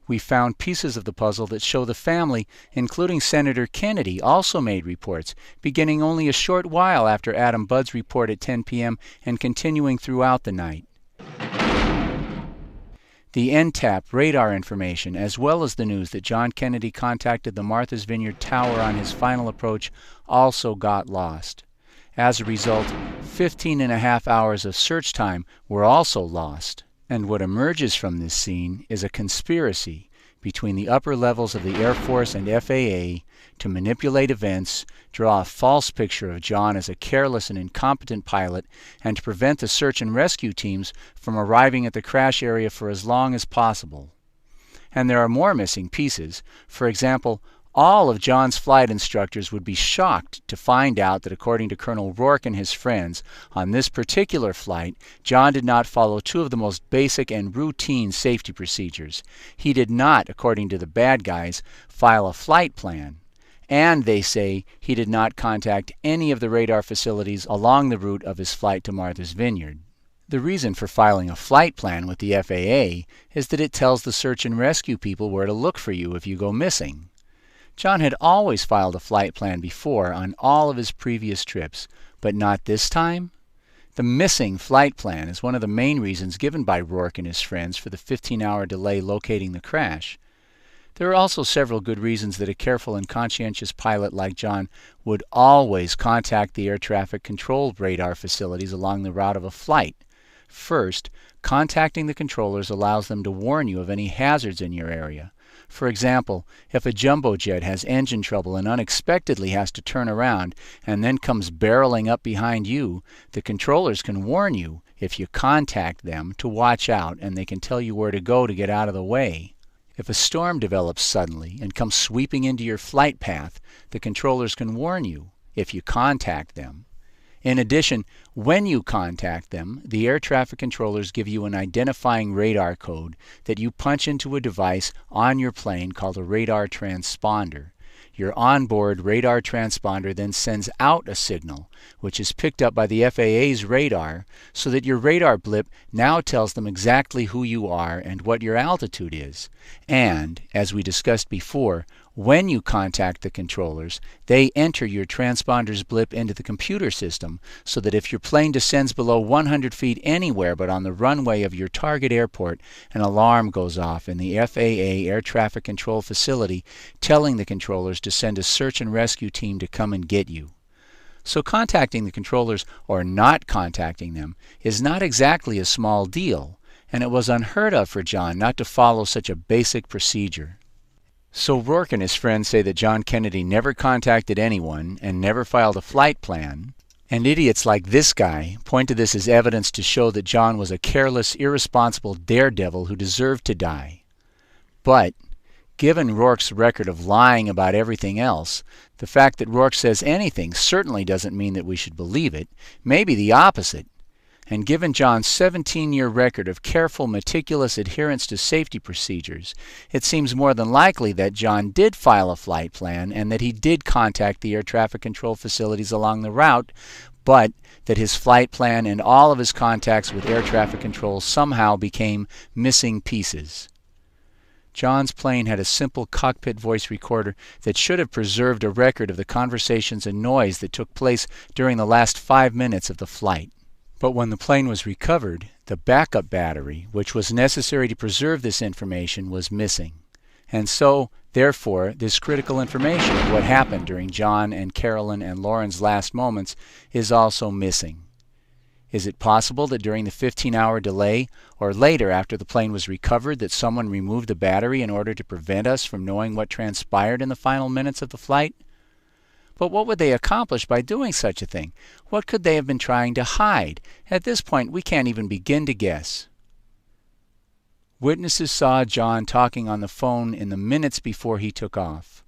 We found pieces of the puzzle that show the family, including Senator Kennedy, also made reports, beginning only a short while after Adam Budd's report at 10 p.m. and continuing throughout the night. The NTAP radar information, as well as the news that John Kennedy contacted the Martha's Vineyard Tower on his final approach, also got lost. As a result, 15.5 hours of search time were also lost. And what emerges from this scene is a conspiracy between the upper levels of the Air Force and FAA to manipulate events, draw a false picture of John as a careless and incompetent pilot, and to prevent the search and rescue teams from arriving at the crash area for as long as possible. And there are more missing pieces. For example, all of John's flight instructors would be shocked to find out that, according to Colonel Rourke and his friends, on this particular flight, John did not follow two of the most basic and routine safety procedures. He did not, according to the bad guys, file a flight plan. And they say he did not contact any of the radar facilities along the route of his flight to Martha's Vineyard. The reason for filing a flight plan with the FAA is that it tells the search and rescue people where to look for you if you go missing. John had always filed a flight plan before on all of his previous trips, but not this time? The missing flight plan is one of the main reasons given by Rourke and his friends for the 15-hour delay locating the crash. There are also several good reasons that a careful and conscientious pilot like John would always contact the air traffic control radar facilities along the route of a flight. First, contacting the controllers allows them to warn you of any hazards in your area. For example, if a jumbo jet has engine trouble and unexpectedly has to turn around and then comes barreling up behind you, the controllers can warn you, if you contact them, to watch out, and they can tell you where to go to get out of the way. If a storm develops suddenly and comes sweeping into your flight path, the controllers can warn you, if you contact them. In addition, when you contact them, the air traffic controllers give you an identifying radar code that you punch into a device on your plane called a radar transponder. Your onboard radar transponder then sends out a signal, which is picked up by the FAA's radar, so that your radar blip now tells them exactly who you are and what your altitude is. And, as we discussed before, when you contact the controllers, they enter your transponder's blip into the computer system, so that if your plane descends below 100 feet anywhere but on the runway of your target airport, an alarm goes off in the FAA air traffic control facility telling the controllers to send a search and rescue team to come and get you. So contacting the controllers or not contacting them is not exactly a small deal, and it was unheard of for John not to follow such a basic procedure. So Rourke and his friends say that John Kennedy never contacted anyone and never filed a flight plan, and idiots like this guy point to this as evidence to show that John was a careless, irresponsible daredevil who deserved to die. But, given Rourke's record of lying about everything else, the fact that Rourke says anything certainly doesn't mean that we should believe it, maybe the opposite. And given John's 17-year record of careful, meticulous adherence to safety procedures, it seems more than likely that John did file a flight plan and that he did contact the air traffic control facilities along the route, but that his flight plan and all of his contacts with air traffic control somehow became missing pieces. John's plane had a simple cockpit voice recorder that should have preserved a record of the conversations and noise that took place during the last 5 minutes of the flight. But when the plane was recovered, the backup battery, which was necessary to preserve this information, was missing. And so, therefore, this critical information of what happened during John and Carolyn and Lauren's last moments is also missing. Is it possible that during the 15-hour delay, or later after the plane was recovered, that someone removed the battery in order to prevent us from knowing what transpired in the final minutes of the flight? But what would they accomplish by doing such a thing? What could they have been trying to hide? At this point, we can't even begin to guess. Witnesses saw John talking on the phone in the minutes before he took off.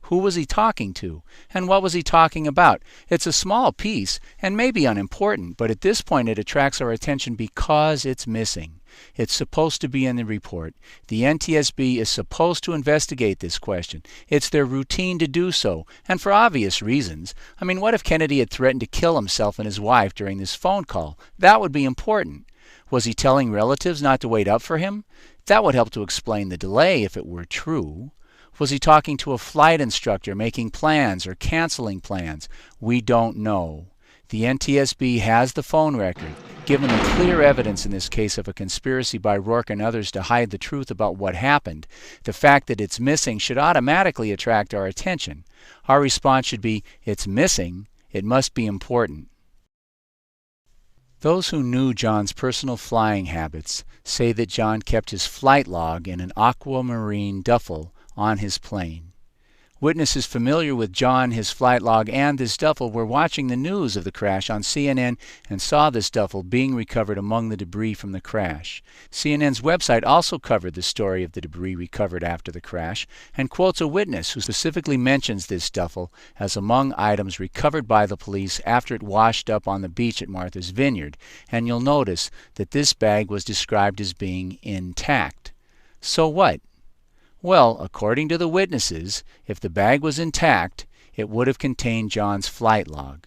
Who was he talking to? And what was he talking about? It's a small piece, and maybe unimportant, but at this point it attracts our attention because it's missing. It's supposed to be in the report. The NTSB is supposed to investigate this question. It's their routine to do so, and for obvious reasons. I mean, what if Kennedy had threatened to kill himself and his wife during this phone call? That would be important. Was he telling relatives not to wait up for him? That would help to explain the delay if it were true. Was he talking to a flight instructor, making plans or canceling plans? We don't know. The NTSB has the phone record. Given the clear evidence in this case of a conspiracy by Rourke and others to hide the truth about what happened, the fact that it's missing should automatically attract our attention. Our response should be, it's missing, it must be important. Those who knew John's personal flying habits say that John kept his flight log in an aquamarine duffel on his plane. Witnesses familiar with John, his flight log, and this duffel were watching the news of the crash on CNN and saw this duffel being recovered among the debris from the crash. CNN's website also covered the story of the debris recovered after the crash and quotes a witness who specifically mentions this duffel as among items recovered by the police after it washed up on the beach at Martha's Vineyard, and you'll notice that this bag was described as being intact. So what? Well, according to the witnesses, if the bag was intact, it would have contained John's flight log.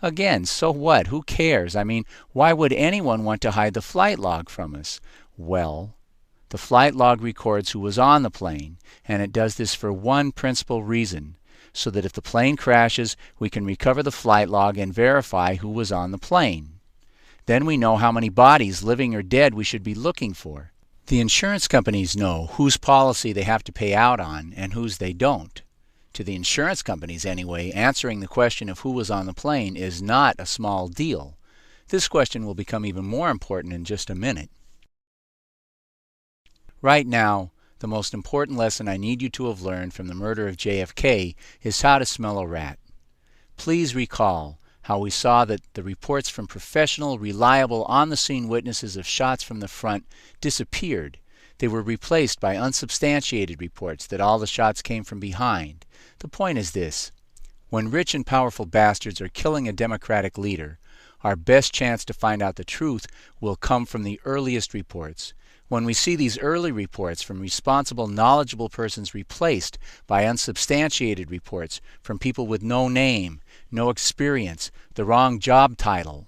Again, so what? Who cares? I mean, why would anyone want to hide the flight log from us? Well, the flight log records who was on the plane, and it does this for one principal reason, so that if the plane crashes, we can recover the flight log and verify who was on the plane. Then we know how many bodies, living or dead, we should be looking for. The insurance companies know whose policy they have to pay out on and whose they don't. To the insurance companies, anyway, answering the question of who was on the plane is not a small deal. This question will become even more important in just a minute. Right now, the most important lesson I need you to have learned from the murder of JFK is how to smell a rat. Please recall how we saw that the reports from professional, reliable, on-the-scene witnesses of shots from the front disappeared. They were replaced by unsubstantiated reports that all the shots came from behind. The point is this: when rich and powerful bastards are killing a Democratic leader, our best chance to find out the truth will come from the earliest reports. When we see these early reports from responsible, knowledgeable persons replaced by unsubstantiated reports from people with no name, no experience, the wrong job title,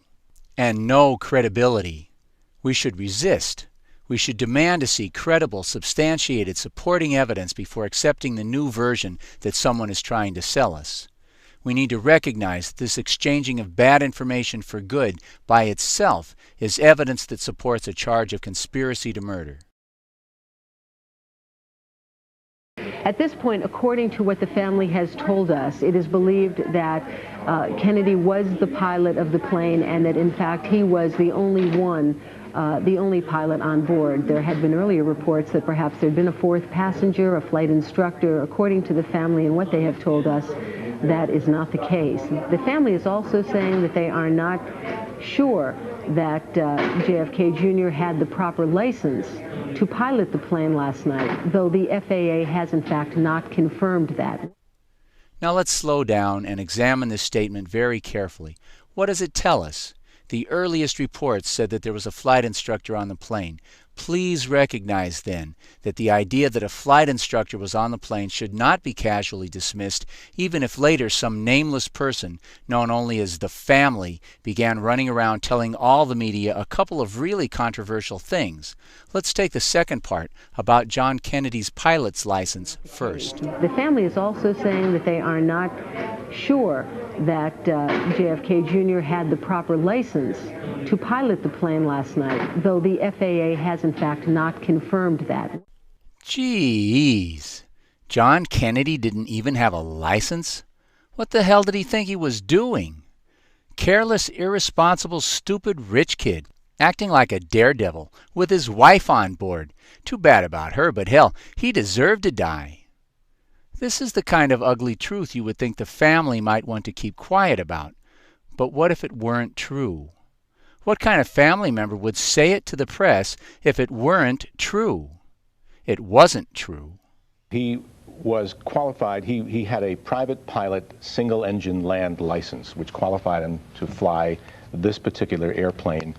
and no credibility, we should resist. We should demand to see credible, substantiated, supporting evidence before accepting the new version that someone is trying to sell us. We need to recognize that this exchanging of bad information for good by itself is evidence that supports a charge of conspiracy to murder. At this point, according to what the family has told us, it is believed that Kennedy was the pilot of the plane and that, in fact, he was the only pilot on board. There had been earlier reports that perhaps there had been a fourth passenger, a flight instructor. According to the family and what they have told us, that is not the case. The family is also saying that they are not sure that JFK Jr. had the proper license to pilot the plane last night, though the FAA has in fact not confirmed that. Now let's slow down and examine this statement very carefully. What does it tell us? The earliest reports said that there was a flight instructor on the plane. Please recognize then that the idea that a flight instructor was on the plane should not be casually dismissed, even if later some nameless person, known only as the family, began running around telling all the media a couple of really controversial things. Let's take the second part about John Kennedy's pilot's license first. The family is also saying that they are not sure that JFK Jr. had the proper license to pilot the plane last night, though the FAA has in fact not confirmed that. Jeez, John Kennedy didn't even have a license? What the hell did he think he was doing? Careless, irresponsible, stupid rich kid, acting like a daredevil with his wife on board. Too bad about her, but hell, he deserved to die. This is the kind of ugly truth you would think the family might want to keep quiet about. But what if it weren't true? What kind of family member would say it to the press if it weren't true? It wasn't true. He was qualified. He had a private pilot single-engine land license, which qualified him to fly this particular airplane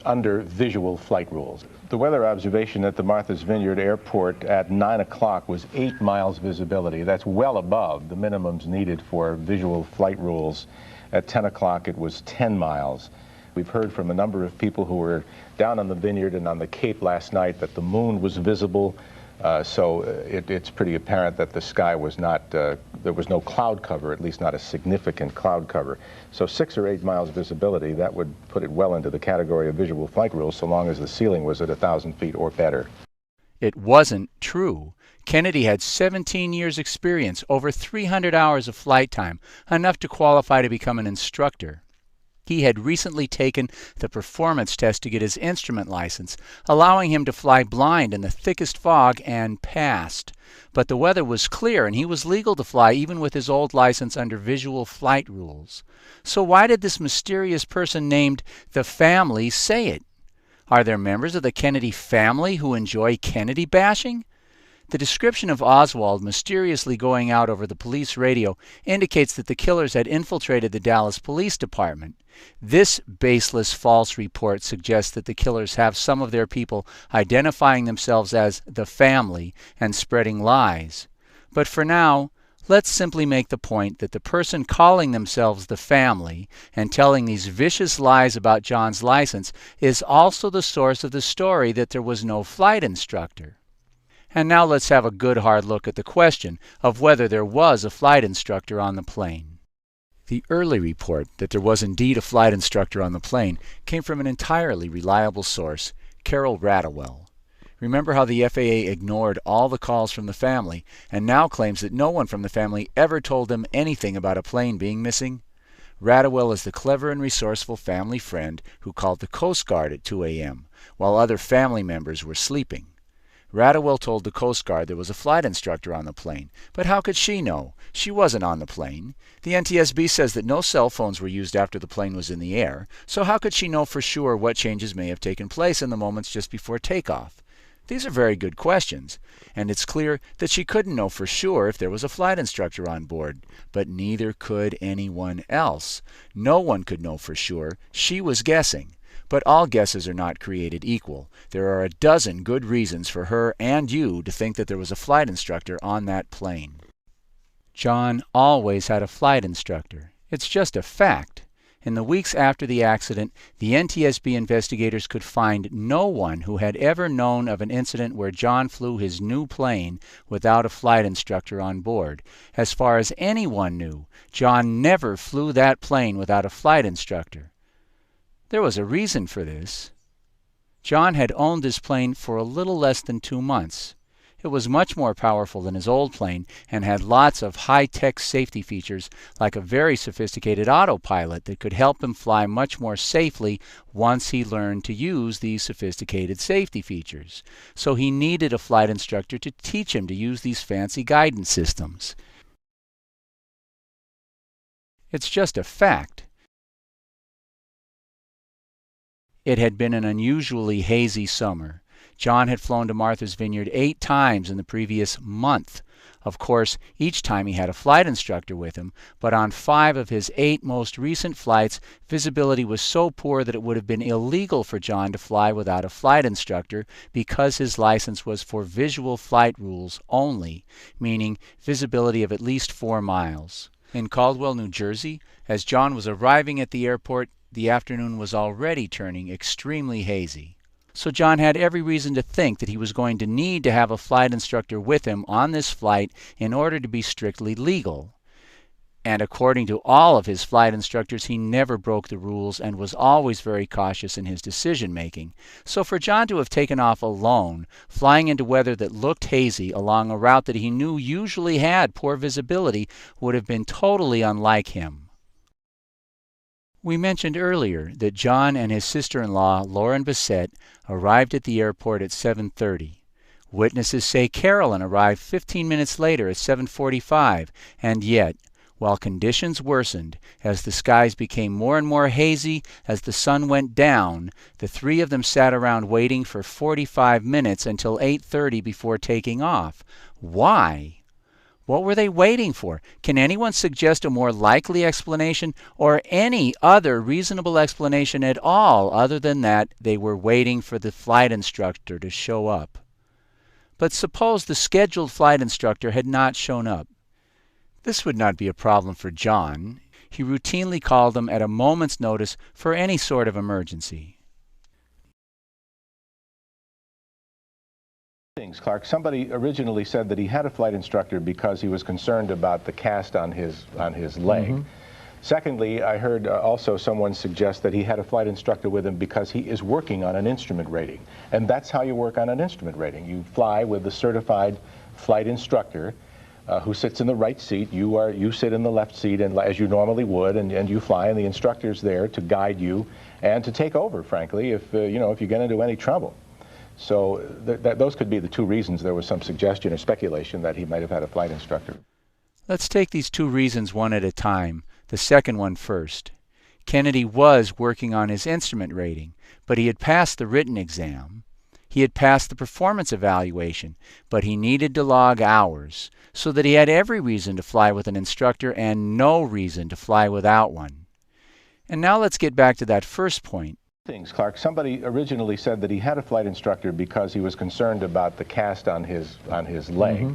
under visual flight rules. The weather observation at the Martha's Vineyard Airport at 9 o'clock was 8 miles visibility. That's well above the minimums needed for visual flight rules. At 10 o'clock, it was 10 miles. We've heard from a number of people who were down on the vineyard and on the Cape last night that the moon was visible. So it's pretty apparent that the sky was not, there was no cloud cover, at least not a significant cloud cover. So 6 or 8 miles visibility, that would put it well into the category of visual flight rules so long as the ceiling was at 1,000 feet or better. It wasn't true. Kennedy had 17 years' experience, over 300 hours of flight time, enough to qualify to become an instructor. He had recently taken the performance test to get his instrument license, allowing him to fly blind in the thickest fog, and passed. But the weather was clear, and he was legal to fly even with his old license under visual flight rules. So why did this mysterious person named the family say it? Are there members of the Kennedy family who enjoy Kennedy bashing? The description of Oswald mysteriously going out over the police radio indicates that the killers had infiltrated the Dallas Police Department. This baseless false report suggests that the killers have some of their people identifying themselves as the family and spreading lies. But for now, let's simply make the point that the person calling themselves the family and telling these vicious lies about John's license is also the source of the story that there was no flight instructor. And now let's have a good hard look at the question of whether there was a flight instructor on the plane. The early report that there was indeed a flight instructor on the plane came from an entirely reliable source, Carol Radowell. Remember how the FAA ignored all the calls from the family and now claims that no one from the family ever told them anything about a plane being missing? Radowell is the clever and resourceful family friend who called the Coast Guard at 2 a.m. while other family members were sleeping. Radowell told the Coast Guard there was a flight instructor on the plane, but how could she know? She wasn't on the plane. The NTSB says that no cell phones were used after the plane was in the air, so how could she know for sure what changes may have taken place in the moments just before takeoff? These are very good questions, and it's clear that she couldn't know for sure if there was a flight instructor on board, but neither could anyone else. No one could know for sure. She was guessing. But all guesses are not created equal. There are a dozen good reasons for her and you to think that there was a flight instructor on that plane. John always had a flight instructor. It's just a fact. In the weeks after the accident, the NTSB investigators could find no one who had ever known of an incident where John flew his new plane without a flight instructor on board. As far as anyone knew, John never flew that plane without a flight instructor. There was a reason for this. John had owned this plane for a little less than 2 months. It was much more powerful than his old plane and had lots of high-tech safety features like a very sophisticated autopilot that could help him fly much more safely once he learned to use these sophisticated safety features. So he needed a flight instructor to teach him to use these fancy guidance systems. It's just a fact. It had been an unusually hazy summer. John had flown to Martha's Vineyard 8 times in the previous month. Of course, each time he had a flight instructor with him, but on 5 of his 8 most recent flights, visibility was so poor that it would have been illegal for John to fly without a flight instructor because his license was for visual flight rules only, meaning visibility of at least 4 miles. In Caldwell, New Jersey, as John was arriving at the airport, the afternoon was already turning extremely hazy. So John had every reason to think that he was going to need to have a flight instructor with him on this flight in order to be strictly legal. And according to all of his flight instructors, he never broke the rules and was always very cautious in his decision-making. So for John to have taken off alone, flying into weather that looked hazy along a route that he knew usually had poor visibility, would have been totally unlike him. We mentioned earlier that John and his sister-in-law, Lauren Bissett, arrived at the airport at 7:30. Witnesses say Carolyn arrived 15 minutes later at 7:45, and yet, while conditions worsened, as the skies became more and more hazy as the sun went down, the three of them sat around waiting for 45 minutes until 8:30 before taking off. Why? What were they waiting for? Can anyone suggest a more likely explanation, or any other reasonable explanation at all other than that they were waiting for the flight instructor to show up? But suppose the scheduled flight instructor had not shown up. This would not be a problem for John. He routinely called them at a moment's notice for any sort of emergency. Clark, somebody originally said that he had a flight instructor because he was concerned about the cast on his leg. Mm-hmm. Secondly, I heard also someone suggest that he had a flight instructor with him because he is working on an instrument rating. And that's how you work on an instrument rating. You fly with a certified flight instructor who sits in the right seat. You sit in the left seat, and as you normally would, and you fly, and the instructor's there to guide you and to take over, frankly, if you get into any trouble. So those could be the two reasons there was some suggestion or speculation that he might have had a flight instructor. Let's take these two reasons one at a time. The second one first. Kennedy was working on his instrument rating, but he had passed the written exam. He had passed the performance evaluation, but he needed to log hours, so that he had every reason to fly with an instructor and no reason to fly without one. And now let's get back to that first point. Clark, somebody originally said that he had a flight instructor because he was concerned about the cast on his leg. Mm-hmm.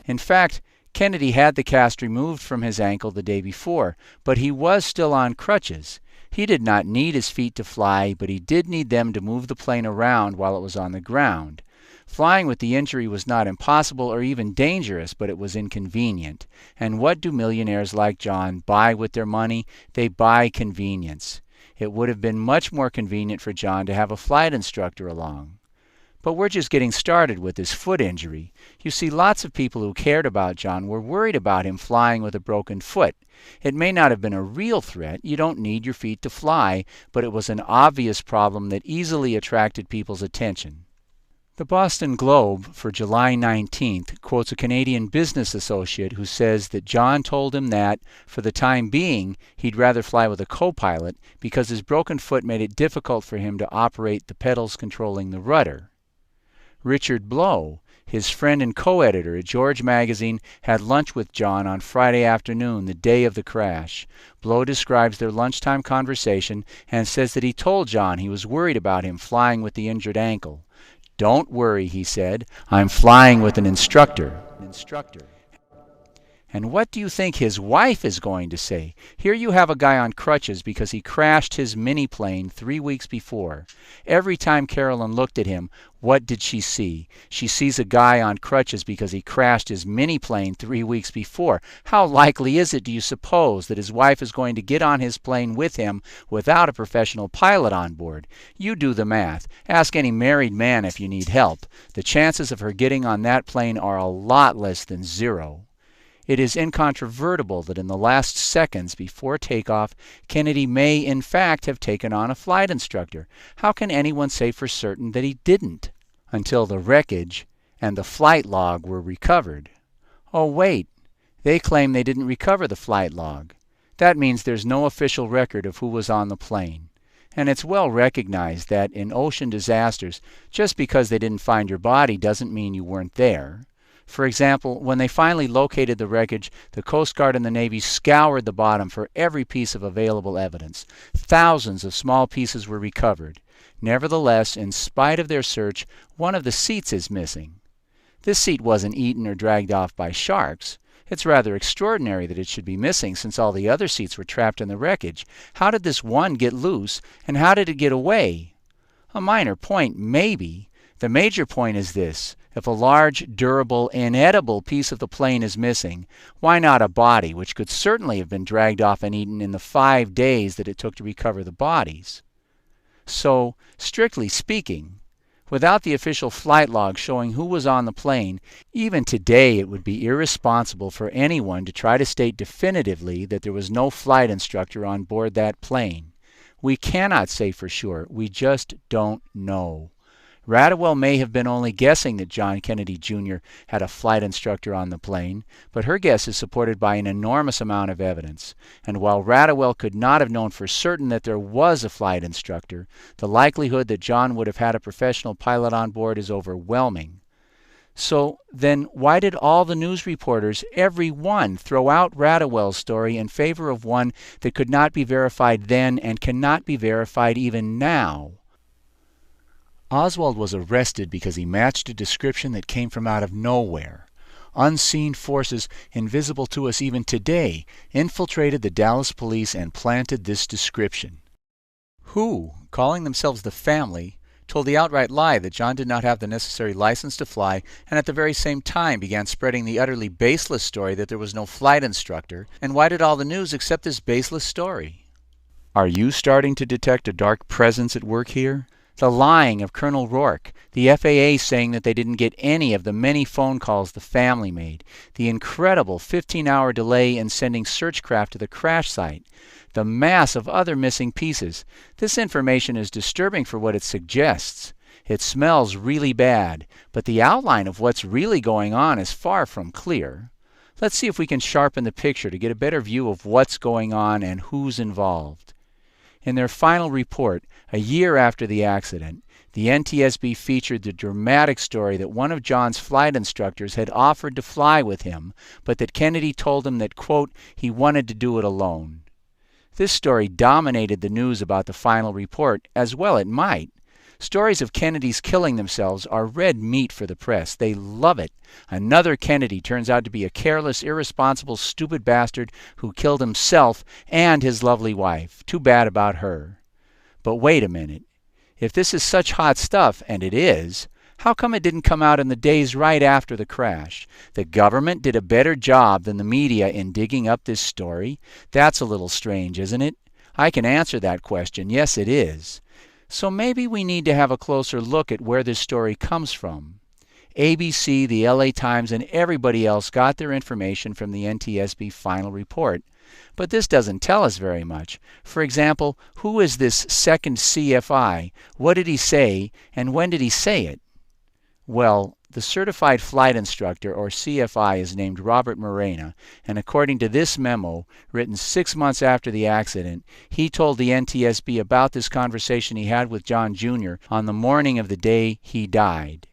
In fact, Kennedy had the cast removed from his ankle the day before, but he was still on crutches. He did not need his feet to fly, but he did need them to move the plane around while it was on the ground. Flying with the injury was not impossible or even dangerous, but it was inconvenient. And what do millionaires like John buy with their money? They buy convenience. It would have been much more convenient for John to have a flight instructor along. But we're just getting started with his foot injury. You see, lots of people who cared about John were worried about him flying with a broken foot. It may not have been a real threat. You don't need your feet to fly, but it was an obvious problem that easily attracted people's attention. The Boston Globe for July 19th quotes a Canadian business associate who says that John told him that, for the time being, he'd rather fly with a co-pilot because his broken foot made it difficult for him to operate the pedals controlling the rudder. Richard Blow, his friend and co-editor at George Magazine, had lunch with John on Friday afternoon, the day of the crash. Blow describes their lunchtime conversation and says that he told John he was worried about him flying with the injured ankle. "Don't worry," he said, "I'm flying with an instructor." And what do you think his wife is going to say? Here you have a guy on crutches because he crashed his mini-plane 3 weeks before. Every time Carolyn looked at him, what did she see? She sees a guy on crutches because he crashed his mini-plane 3 weeks before. How likely is it, do you suppose, that his wife is going to get on his plane with him without a professional pilot on board? You do the math. Ask any married man if you need help. The chances of her getting on that plane are a lot less than zero. It is incontrovertible that in the last seconds before takeoff, Kennedy may in fact have taken on a flight instructor. How can anyone say for certain that he didn't? Until the wreckage and the flight log were recovered. Oh wait, they claim they didn't recover the flight log. That means there's no official record of who was on the plane. And it's well recognized that in ocean disasters, just because they didn't find your body doesn't mean you weren't there. For example, when they finally located the wreckage, the Coast Guard and the Navy scoured the bottom for every piece of available evidence. Thousands of small pieces were recovered. Nevertheless, in spite of their search, one of the seats is missing. This seat wasn't eaten or dragged off by sharks. It's rather extraordinary that it should be missing since all the other seats were trapped in the wreckage. How did this one get loose, and how did it get away? A minor point, maybe. The major point is this. If a large, durable, inedible piece of the plane is missing, why not a body, which could certainly have been dragged off and eaten in the 5 days that it took to recover the bodies? So, strictly speaking, without the official flight log showing who was on the plane, even today it would be irresponsible for anyone to try to state definitively that there was no flight instructor on board that plane. We cannot say for sure. We just don't know. Radewell may have been only guessing that John Kennedy Jr. had a flight instructor on the plane, but her guess is supported by an enormous amount of evidence. And while Radewell could not have known for certain that there was a flight instructor, the likelihood that John would have had a professional pilot on board is overwhelming. So then why did all the news reporters, every one, throw out Radewell's story in favor of one that could not be verified then and cannot be verified even now? Oswald was arrested because he matched a description that came from out of nowhere. Unseen forces, invisible to us even today, infiltrated the Dallas police and planted this description. Who, calling themselves the family, told the outright lie that John did not have the necessary license to fly, and at the very same time began spreading the utterly baseless story that there was no flight instructor. And why did all the news accept this baseless story? Are you starting to detect a dark presence at work here? The lying of Colonel Rourke, the FAA saying that they didn't get any of the many phone calls the family made, the incredible 15-hour delay in sending search craft to the crash site, the mass of other missing pieces. This information is disturbing for what it suggests. It smells really bad, but the outline of what's really going on is far from clear. Let's see if we can sharpen the picture to get a better view of what's going on and who's involved. In their final report, a year after the accident, the NTSB featured the dramatic story that one of John's flight instructors had offered to fly with him, but that Kennedy told him that, quote, he wanted to do it alone. This story dominated the news about the final report, as well it might. Stories of Kennedys killing themselves are red meat for the press. They love it. Another Kennedy turns out to be a careless, irresponsible, stupid bastard who killed himself and his lovely wife. Too bad about her. But wait a minute. If this is such hot stuff, and it is, how come it didn't come out in the days right after the crash? The government did a better job than the media in digging up this story? That's a little strange, isn't it? I can answer that question. Yes, it is. So maybe we need to have a closer look at where this story comes from. ABC, the LA Times, and everybody else got their information from the NTSB final report. But this doesn't tell us very much. For example, who is this second CFI? What did he say, and when did he say it? Well, the Certified Flight Instructor, or CFI, is named Robert Morena, and according to this memo, written 6 months after the accident, he told the NTSB about this conversation he had with John Jr. on the morning of the day he died.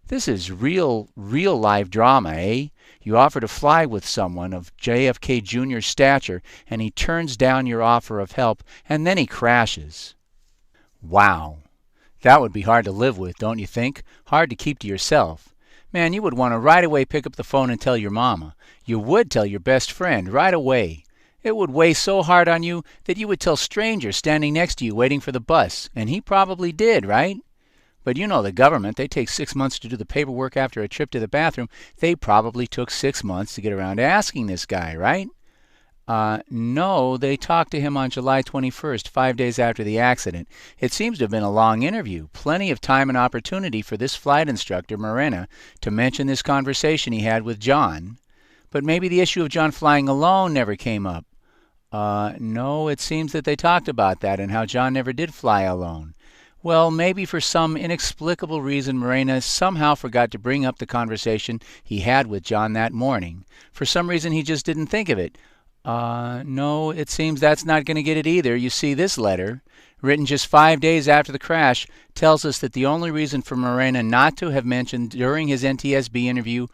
This is real live drama, eh? You offer to fly with someone of JFK Jr.'s stature, and he turns down your offer of help, and then he crashes. Wow. That would be hard to live with, don't you think? Hard to keep to yourself. Man, you would want to right away pick up the phone and tell your mama. You would tell your best friend right away. It would weigh so hard on you that you would tell strangers standing next to you waiting for the bus. And he probably did, right? But you know the government, they take 6 months to do the paperwork after a trip to the bathroom. They probably took 6 months to get around to asking this guy, right? No, they talked to him on July 21st, 5 days after the accident. It seems to have been a long interview, plenty of time and opportunity for this flight instructor, Morena, to mention this conversation he had with John. But maybe the issue of John flying alone never came up. No, it seems that they talked about that and how John never did fly alone. Well, maybe for some inexplicable reason Morena somehow forgot to bring up the conversation he had with John that morning. For some reason he just didn't think of it. No, it seems that's not going to get it either. You see, this letter, written just 5 days after the crash, tells us that the only reason for Morena not to have mentioned during his NTSB interview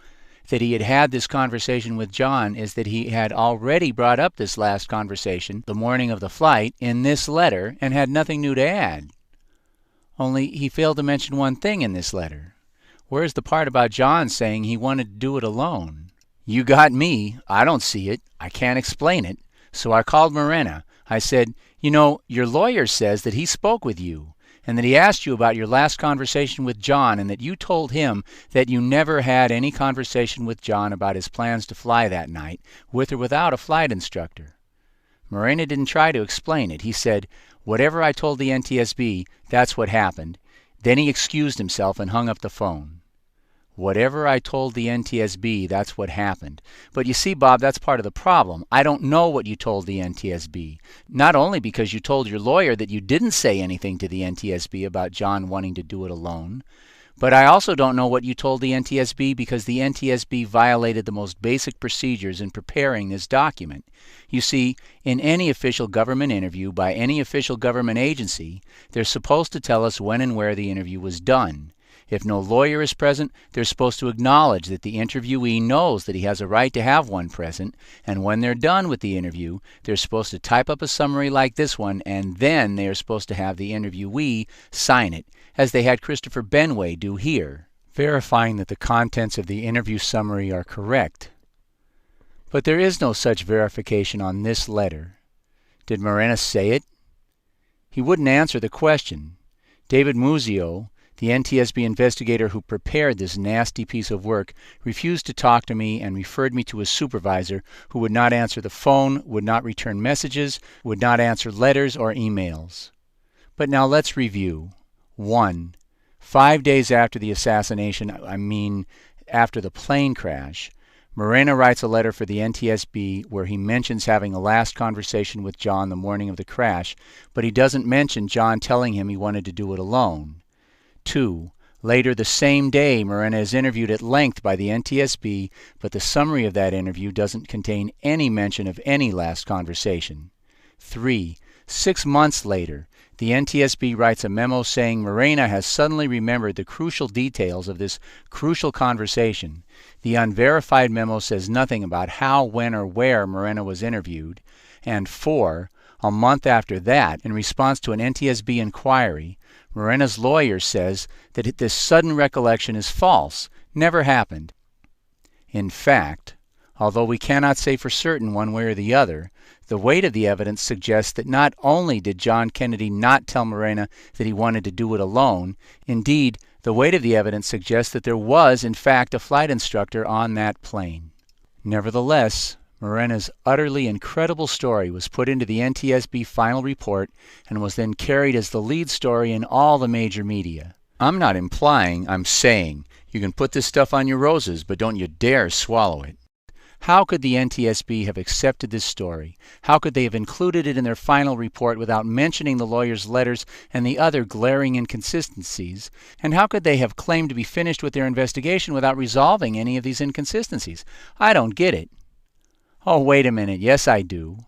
that he had had this conversation with John is that he had already brought up this last conversation, the morning of the flight, in this letter and had nothing new to add. Only he failed to mention one thing in this letter. Where's the part about John saying he wanted to do it alone? You got me. I don't see it. I can't explain it. So I called Morena. I said, you know, your lawyer says that he spoke with you and that he asked you about your last conversation with John and that you told him that you never had any conversation with John about his plans to fly that night, with or without a flight instructor. Morena didn't try to explain it. He said, whatever I told the NTSB, that's what happened. Then he excused himself and hung up the phone. Whatever I told the NTSB, that's what happened. But you see, Bob, that's part of the problem. I don't know what you told the NTSB. Not only because you told your lawyer that you didn't say anything to the NTSB about John wanting to do it alone, but I also don't know what you told the NTSB because the NTSB violated the most basic procedures in preparing this document. You see, in any official government interview by any official government agency, they're supposed to tell us when and where the interview was done. If no lawyer is present, they're supposed to acknowledge that the interviewee knows that he has a right to have one present, and when they're done with the interview, they're supposed to type up a summary like this one, and then they are supposed to have the interviewee sign it, as they had Christopher Benway do here, verifying that the contents of the interview summary are correct. But there is no such verification on this letter. Did Morena say it? He wouldn't answer the question. David Muzio, the NTSB investigator who prepared this nasty piece of work, refused to talk to me and referred me to his supervisor, who would not answer the phone, would not return messages, would not answer letters or emails. But now let's review. 1. 5 days after the assassination, after the plane crash, Morena writes a letter for the NTSB where he mentions having a last conversation with John the morning of the crash, but he doesn't mention John telling him he wanted to do it alone. 2. Later the same day, Morena is interviewed at length by the NTSB, but the summary of that interview doesn't contain any mention of any last conversation. 3. 6 months later, the NTSB writes a memo saying Morena has suddenly remembered the crucial details of this crucial conversation. The unverified memo says nothing about how, when, or where Morena was interviewed. And 4. A month after that, in response to an NTSB inquiry, Morena's lawyer says that this sudden recollection is false, never happened. In fact, although we cannot say for certain one way or the other, the weight of the evidence suggests that not only did John Kennedy not tell Morena that he wanted to do it alone, indeed, the weight of the evidence suggests that there was, in fact, a flight instructor on that plane. Nevertheless, Morena's utterly incredible story was put into the NTSB final report and was then carried as the lead story in all the major media. I'm not implying, I'm saying, you can put this stuff on your roses, but don't you dare swallow it. How could the NTSB have accepted this story? How could they have included it in their final report without mentioning the lawyer's letters and the other glaring inconsistencies? And how could they have claimed to be finished with their investigation without resolving any of these inconsistencies? I don't get it. Oh, wait a minute. Yes, I do.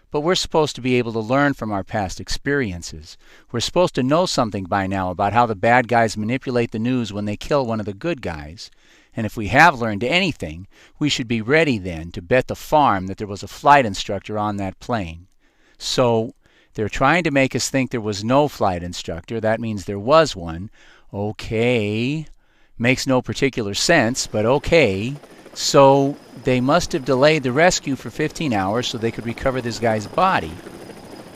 But we're supposed to be able to learn from our past experiences. We're supposed to know something by now about how the bad guys manipulate the news when they kill one of the good guys. And if we have learned anything, we should be ready then to bet the farm that there was a flight instructor on that plane. So, they're trying to make us think there was no flight instructor. That means there was one. Okay. Makes no particular sense, but okay. So, they must have delayed the rescue for 15 hours so they could recover this guy's body.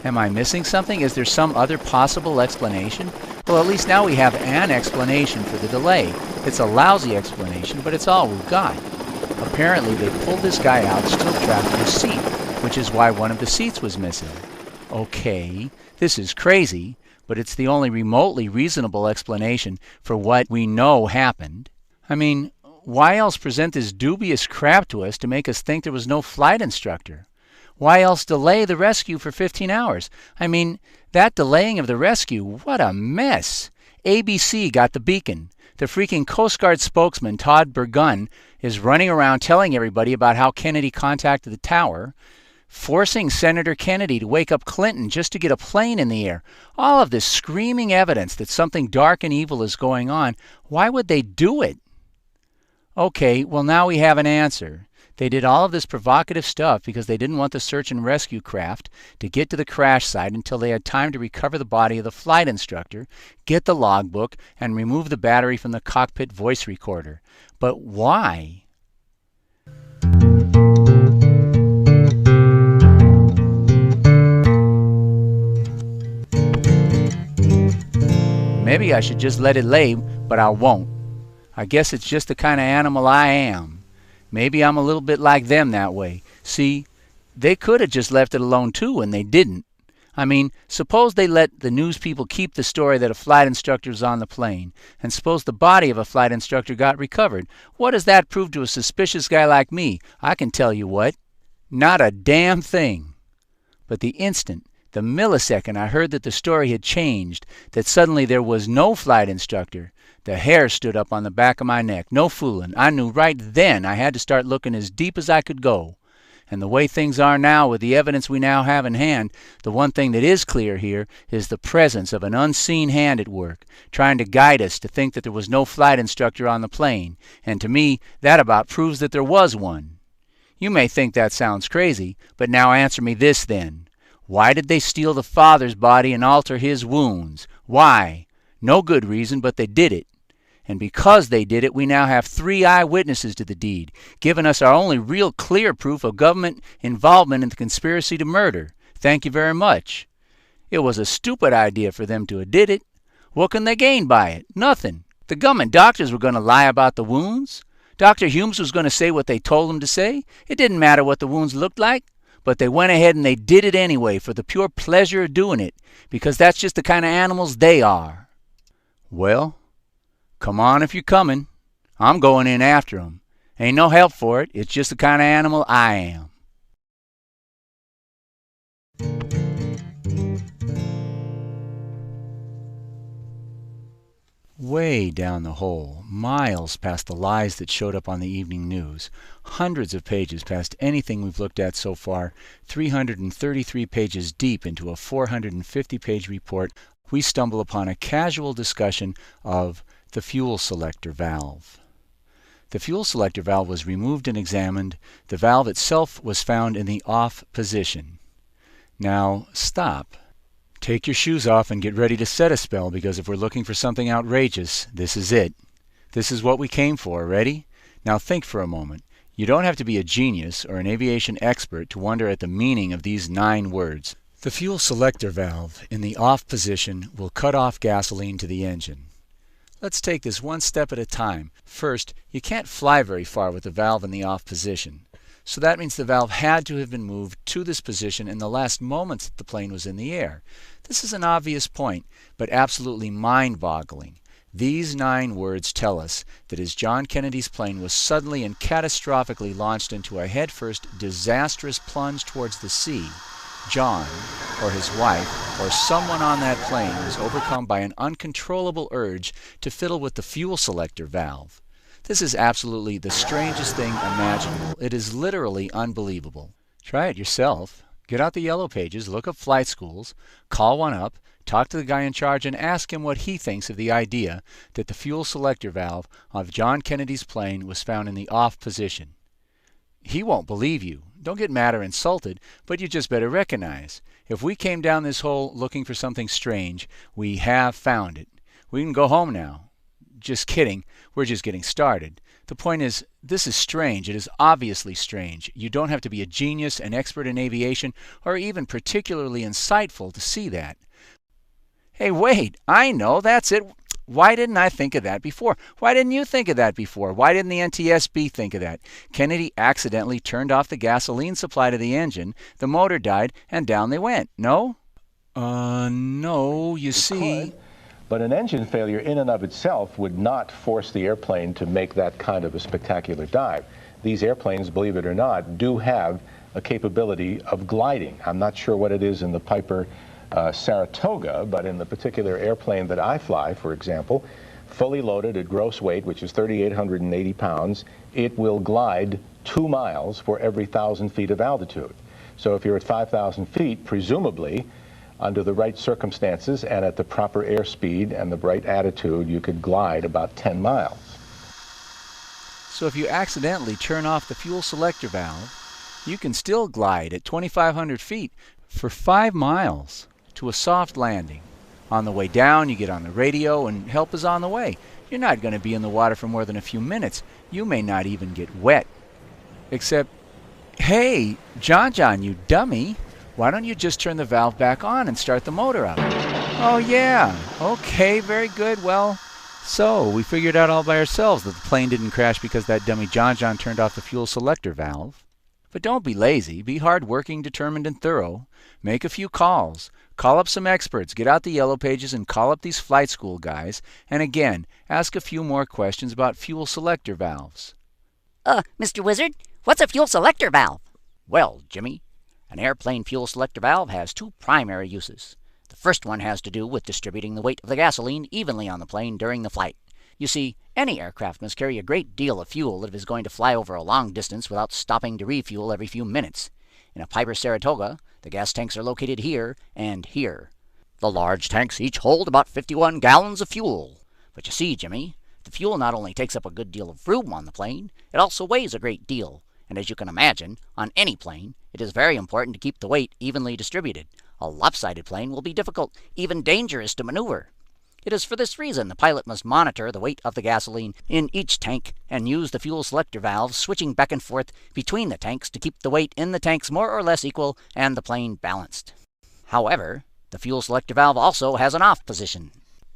Am I missing something? Is there some other possible explanation? Well, at least now we have an explanation for the delay. It's a lousy explanation, but it's all we've got. Apparently, they pulled this guy out still trapped in his seat, which is why one of the seats was missing. Okay, this is crazy, but it's the only remotely reasonable explanation for what we know happened. I mean, why else present this dubious crap to us to make us think there was no flight instructor? Why else delay the rescue for 15 hours? I mean, that delaying of the rescue, what a mess. ABC got the beacon. The freaking Coast Guard spokesman, Todd Burgun, is running around telling everybody about how Kennedy contacted the tower, forcing Senator Kennedy to wake up Clinton just to get a plane in the air. All of this screaming evidence that something dark and evil is going on. Why would they do it? Okay, well now we have an answer. They did all of this provocative stuff because they didn't want the search and rescue craft to get to the crash site until they had time to recover the body of the flight instructor, get the logbook, and remove the battery from the cockpit voice recorder. But why? Maybe I should just let it lay, but I won't. I guess it's just the kind of animal I am. Maybe I'm a little bit like them that way. See, they could have just left it alone too, and they didn't. I mean, suppose they let the news people keep the story that a flight instructor was on the plane, and suppose the body of a flight instructor got recovered. What does that prove to a suspicious guy like me? I can tell you what. Not a damn thing. But the instant, the millisecond I heard that the story had changed, that suddenly there was no flight instructor, the hair stood up on the back of my neck. No fooling. I knew right then I had to start looking as deep as I could go. And the way things are now, with the evidence we now have in hand, the one thing that is clear here is the presence of an unseen hand at work, trying to guide us to think that there was no flight instructor on the plane. And to me, that about proves that there was one. You may think that sounds crazy, but now answer me this then. Why did they steal the father's body and alter his wounds? Why? No good reason, but they did it. And because they did it, we now have 3 eyewitnesses to the deed, giving us our only real clear proof of government involvement in the conspiracy to murder. Thank you very much. It was a stupid idea for them to have did it. What can they gain by it? Nothing. The government doctors were going to lie about the wounds. Dr. Humes was going to say what they told him to say. It didn't matter what the wounds looked like. But they went ahead and they did it anyway for the pure pleasure of doing it, because that's just the kind of animals they are. Well, come on if you're coming. I'm going in after 'em. Ain't no help for it. It's just the kind of animal I am. Way down the hole, miles past the lies that showed up on the evening news, hundreds of pages past anything we've looked at so far, 333 pages deep into a 450-page report, we stumble upon a casual discussion of the fuel selector valve. The fuel selector valve was removed and examined. The valve itself was found in the off position. Now, stop. Take your shoes off and get ready to set a spell, because if we're looking for something outrageous, this is it. This is what we came for. Ready? Now think for a moment. You don't have to be a genius or an aviation expert to wonder at the meaning of these 9 words. The fuel selector valve in the off position will cut off gasoline to the engine. Let's take this one step at a time. First, you can't fly very far with the valve in the off position. So that means the valve had to have been moved to this position in the last moments that the plane was in the air. This is an obvious point, but absolutely mind-boggling. These 9 words tell us that as John Kennedy's plane was suddenly and catastrophically launched into a headfirst disastrous plunge towards the sea, John, or his wife, or someone on that plane was overcome by an uncontrollable urge to fiddle with the fuel selector valve. This is absolutely the strangest thing imaginable. It is literally unbelievable. Try it yourself. Get out the yellow pages, look up flight schools, call one up, talk to the guy in charge, and ask him what he thinks of the idea that the fuel selector valve of John Kennedy's plane was found in the off position. He won't believe you. Don't get mad or insulted, but you just better recognize, if we came down this hole looking for something strange, we have found it. We can go home now. Just kidding. We're just getting started. The point is, this is strange. It is obviously strange. You don't have to be a genius, an expert in aviation, or even particularly insightful to see that. Hey, wait. I know. That's it. Why didn't I think of that before? Why didn't you think of that before? Why didn't the NTSB think of that? Kennedy accidentally turned off the gasoline supply to the engine, the motor died, and down they went. No? No. You see... But an engine failure in and of itself would not force the airplane to make that kind of a spectacular dive. These airplanes, believe it or not, do have a capability of gliding. I'm not sure what it is in the Piper Saratoga, but in the particular airplane that I fly, for example, fully loaded at gross weight, which is 3,880 pounds, it will glide 2 miles for every 1,000 feet of altitude. So if you're at 5,000 feet, presumably, under the right circumstances and at the proper airspeed and the right attitude, you could glide about 10 miles. So if you accidentally turn off the fuel selector valve, you can still glide at 2,500 feet for 5 miles to a soft landing. On the way down, you get on the radio and help is on the way. You're not going to be in the water for more than a few minutes. You may not even get wet. Except, hey, John, you dummy. Why don't you just turn the valve back on and start the motor up? Oh, yeah. Okay, very good. Well, so we figured out all by ourselves that the plane didn't crash because that dummy John turned off the fuel selector valve. But don't be lazy. Be hard-working, determined, and thorough. Make a few calls. Call up some experts. Get out the yellow pages and call up these flight school guys. And again, ask a few more questions about fuel selector valves. Mr. Wizard, what's a fuel selector valve? Well, Jimmy, an airplane fuel selector valve has two primary uses. The first one has to do with distributing the weight of the gasoline evenly on the plane during the flight. You see, any aircraft must carry a great deal of fuel if it is going to fly over a long distance without stopping to refuel every few minutes. In a Piper Saratoga, the gas tanks are located here and here. The large tanks each hold about 51 gallons of fuel. But you see, Jimmy, the fuel not only takes up a good deal of room on the plane, it also weighs a great deal. And as you can imagine, on any plane, it is very important to keep the weight evenly distributed. A lopsided plane will be difficult, even dangerous to maneuver. It is for this reason the pilot must monitor the weight of the gasoline in each tank and use the fuel selector valves switching back and forth between the tanks to keep the weight in the tanks more or less equal and the plane balanced. However, the fuel selector valve also has an off position.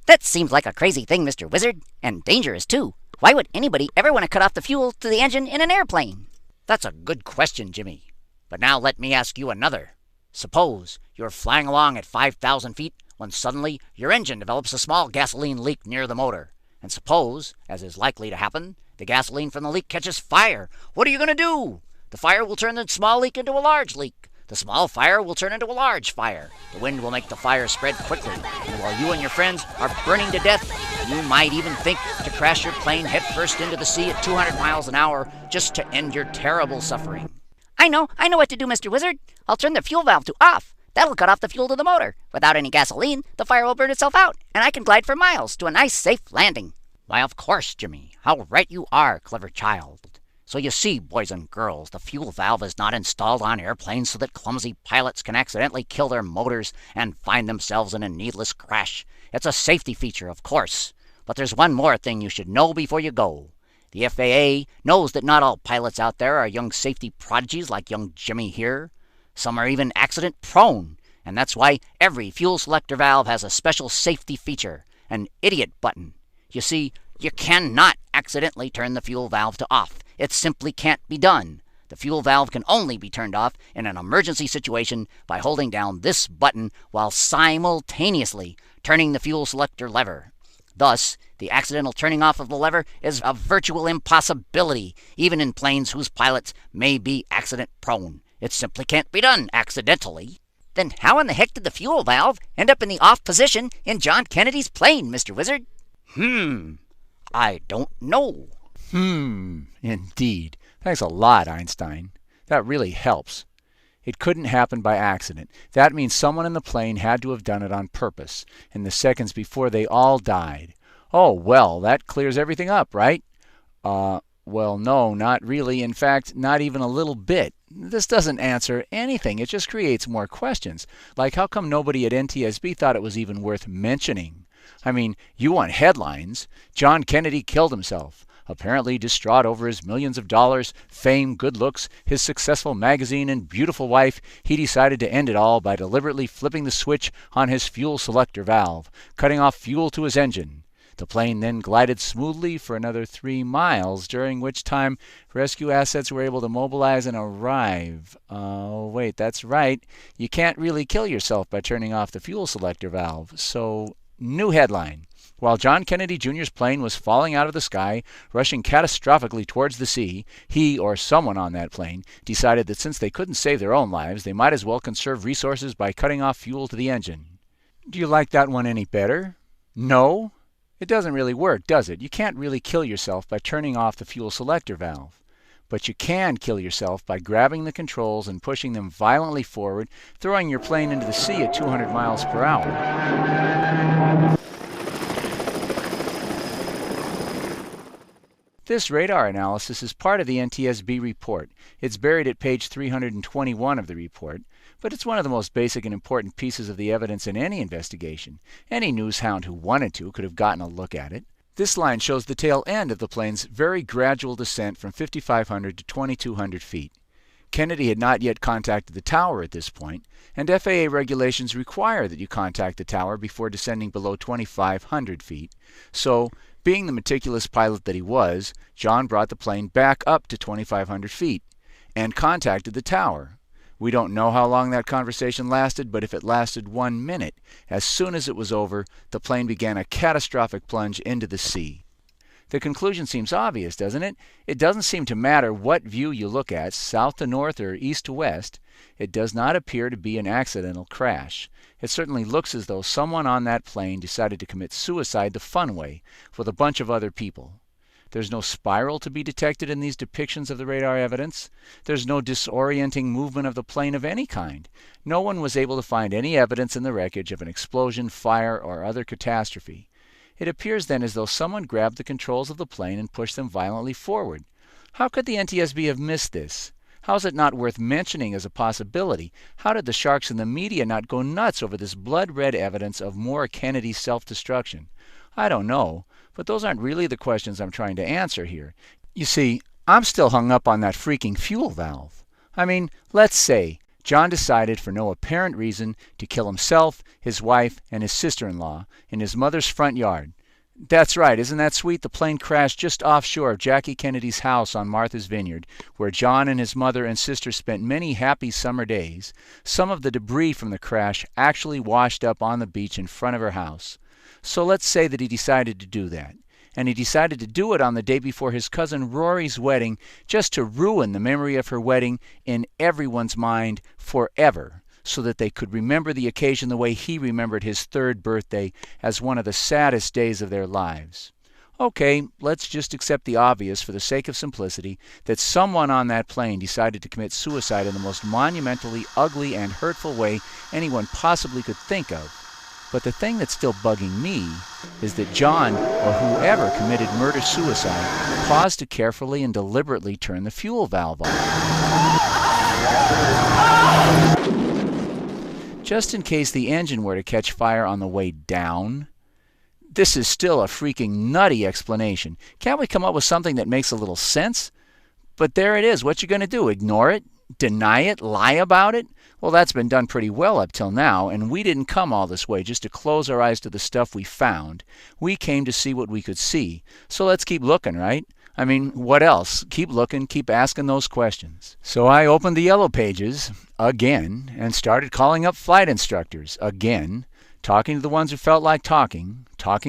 That seems like a crazy thing, Mr. Wizard, and dangerous too. Why would anybody ever want to cut off the fuel to the engine in an airplane? That's a good question, Jimmy. But now let me ask you another. Suppose you're flying along at 5,000 feet when suddenly your engine develops a small gasoline leak near the motor. And suppose, as is likely to happen, the gasoline from the leak catches fire. What are you going to do? The fire will turn the small leak into a large leak. The small fire will turn into a large fire. The wind will make the fire spread quickly. And while you and your friends are burning to death, you might even think to crash your plane headfirst into the sea at 200 miles an hour just to end your terrible suffering. I know what to do, Mr. Wizard. I'll turn the fuel valve to off. That'll cut off the fuel to the motor. Without any gasoline, the fire will burn itself out, and I can glide for miles to a nice, safe landing. Why, of course, Jimmy. How right you are, clever child. So you see, boys and girls, the fuel valve is not installed on airplanes so that clumsy pilots can accidentally kill their motors and find themselves in a needless crash. It's a safety feature, of course. But there's one more thing you should know before you go. The FAA knows that not all pilots out there are young safety prodigies like young Jimmy here. Some are even accident-prone, and that's why every fuel selector valve has a special safety feature, an idiot button. You see, you cannot accidentally turn the fuel valve to off. It simply can't be done. The fuel valve can only be turned off in an emergency situation by holding down this button while simultaneously turning the fuel selector lever. Thus, the accidental turning off of the lever is a virtual impossibility, even in planes whose pilots may be accident-prone. It simply can't be done accidentally. Then how in the heck did the fuel valve end up in the off position in John Kennedy's plane, Mr. Wizard? I don't know. Indeed. Thanks a lot, Einstein. That really helps. It couldn't happen by accident. That means someone in the plane had to have done it on purpose, in the seconds before they all died. Oh, well, that clears everything up, right? Well, no, not really. In fact, not even a little bit. This doesn't answer anything. It just creates more questions. Like, how come nobody at NTSB thought it was even worth mentioning? I mean, you want headlines. John Kennedy killed himself. Apparently distraught over his millions of dollars, fame, good looks, his successful magazine, and beautiful wife, he decided to end it all by deliberately flipping the switch on his fuel selector valve, cutting off fuel to his engine. The plane then glided smoothly for another 3 miles, during which time rescue assets were able to mobilize and arrive. Oh, wait, that's right. You can't really kill yourself by turning off the fuel selector valve. So, new headline. While John Kennedy Jr.'s plane was falling out of the sky, rushing catastrophically towards the sea, he, or someone on that plane, decided that since they couldn't save their own lives, they might as well conserve resources by cutting off fuel to the engine. Do you like that one any better? No? It doesn't really work, does it? You can't really kill yourself by turning off the fuel selector valve. But you can kill yourself by grabbing the controls and pushing them violently forward, throwing your plane into the sea at 200 miles per hour. This radar analysis is part of the NTSB report. It's buried at page 321 of the report, but it's one of the most basic and important pieces of the evidence in any investigation. Any newshound who wanted to could have gotten a look at it. This line shows the tail end of the plane's very gradual descent from 5,500 to 2,200 feet. Kennedy had not yet contacted the tower at this point, and FAA regulations require that you contact the tower before descending below 2,500 feet. So, being the meticulous pilot that he was, John brought the plane back up to 2,500 feet. and contacted the tower. We don't know how long that conversation lasted, but if it lasted 1 minute, as soon as it was over, the plane began a catastrophic plunge into the sea. The conclusion seems obvious, doesn't it? It doesn't seem to matter what view you look at, south to north or east to west. It does not appear to be an accidental crash. It certainly looks as though someone on that plane decided to commit suicide the fun way, with a bunch of other people. There's no spiral to be detected in these depictions of the radar evidence. There's no disorienting movement of the plane of any kind. No one was able to find any evidence in the wreckage of an explosion, fire, or other catastrophe. It appears then as though someone grabbed the controls of the plane and pushed them violently forward. How could the NTSB have missed this? How is it not worth mentioning as a possibility? How did the sharks in the media not go nuts over this blood-red evidence of more Kennedy's self-destruction? I don't know, but those aren't really the questions I'm trying to answer here. You see, I'm still hung up on that freaking fuel valve. I mean, let's say John decided for no apparent reason to kill himself, his wife, and his sister-in-law in his mother's front yard. That's right, isn't that sweet? The plane crashed just offshore of Jackie Kennedy's house on Martha's Vineyard, where John and his mother and sister spent many happy summer days. Some of the debris from the crash actually washed up on the beach in front of her house. So let's say that he decided to do that. And he decided to do it on the day before his cousin Rory's wedding, just to ruin the memory of her wedding in everyone's mind forever, so that they could remember the occasion the way he remembered his 3rd birthday as one of the saddest days of their lives. Okay, let's just accept the obvious for the sake of simplicity, that someone on that plane decided to commit suicide in the most monumentally ugly and hurtful way anyone possibly could think of. But the thing that's still bugging me is that John, or whoever committed murder-suicide, paused to carefully and deliberately turn the fuel valve on. Just in case the engine were to catch fire on the way down. This is still a freaking nutty explanation. Can't we come up with something that makes a little sense? But there it is. What you going to do? Ignore it? Deny it? Lie about it? Well, that's been done pretty well up till now, and we didn't come all this way just to close our eyes to the stuff we found. We came to see what we could see. So let's keep looking, right? I mean, what else? Keep looking, keep asking those questions. So I opened the Yellow Pages, again, and started calling up flight instructors, again, talking to the ones who felt like talking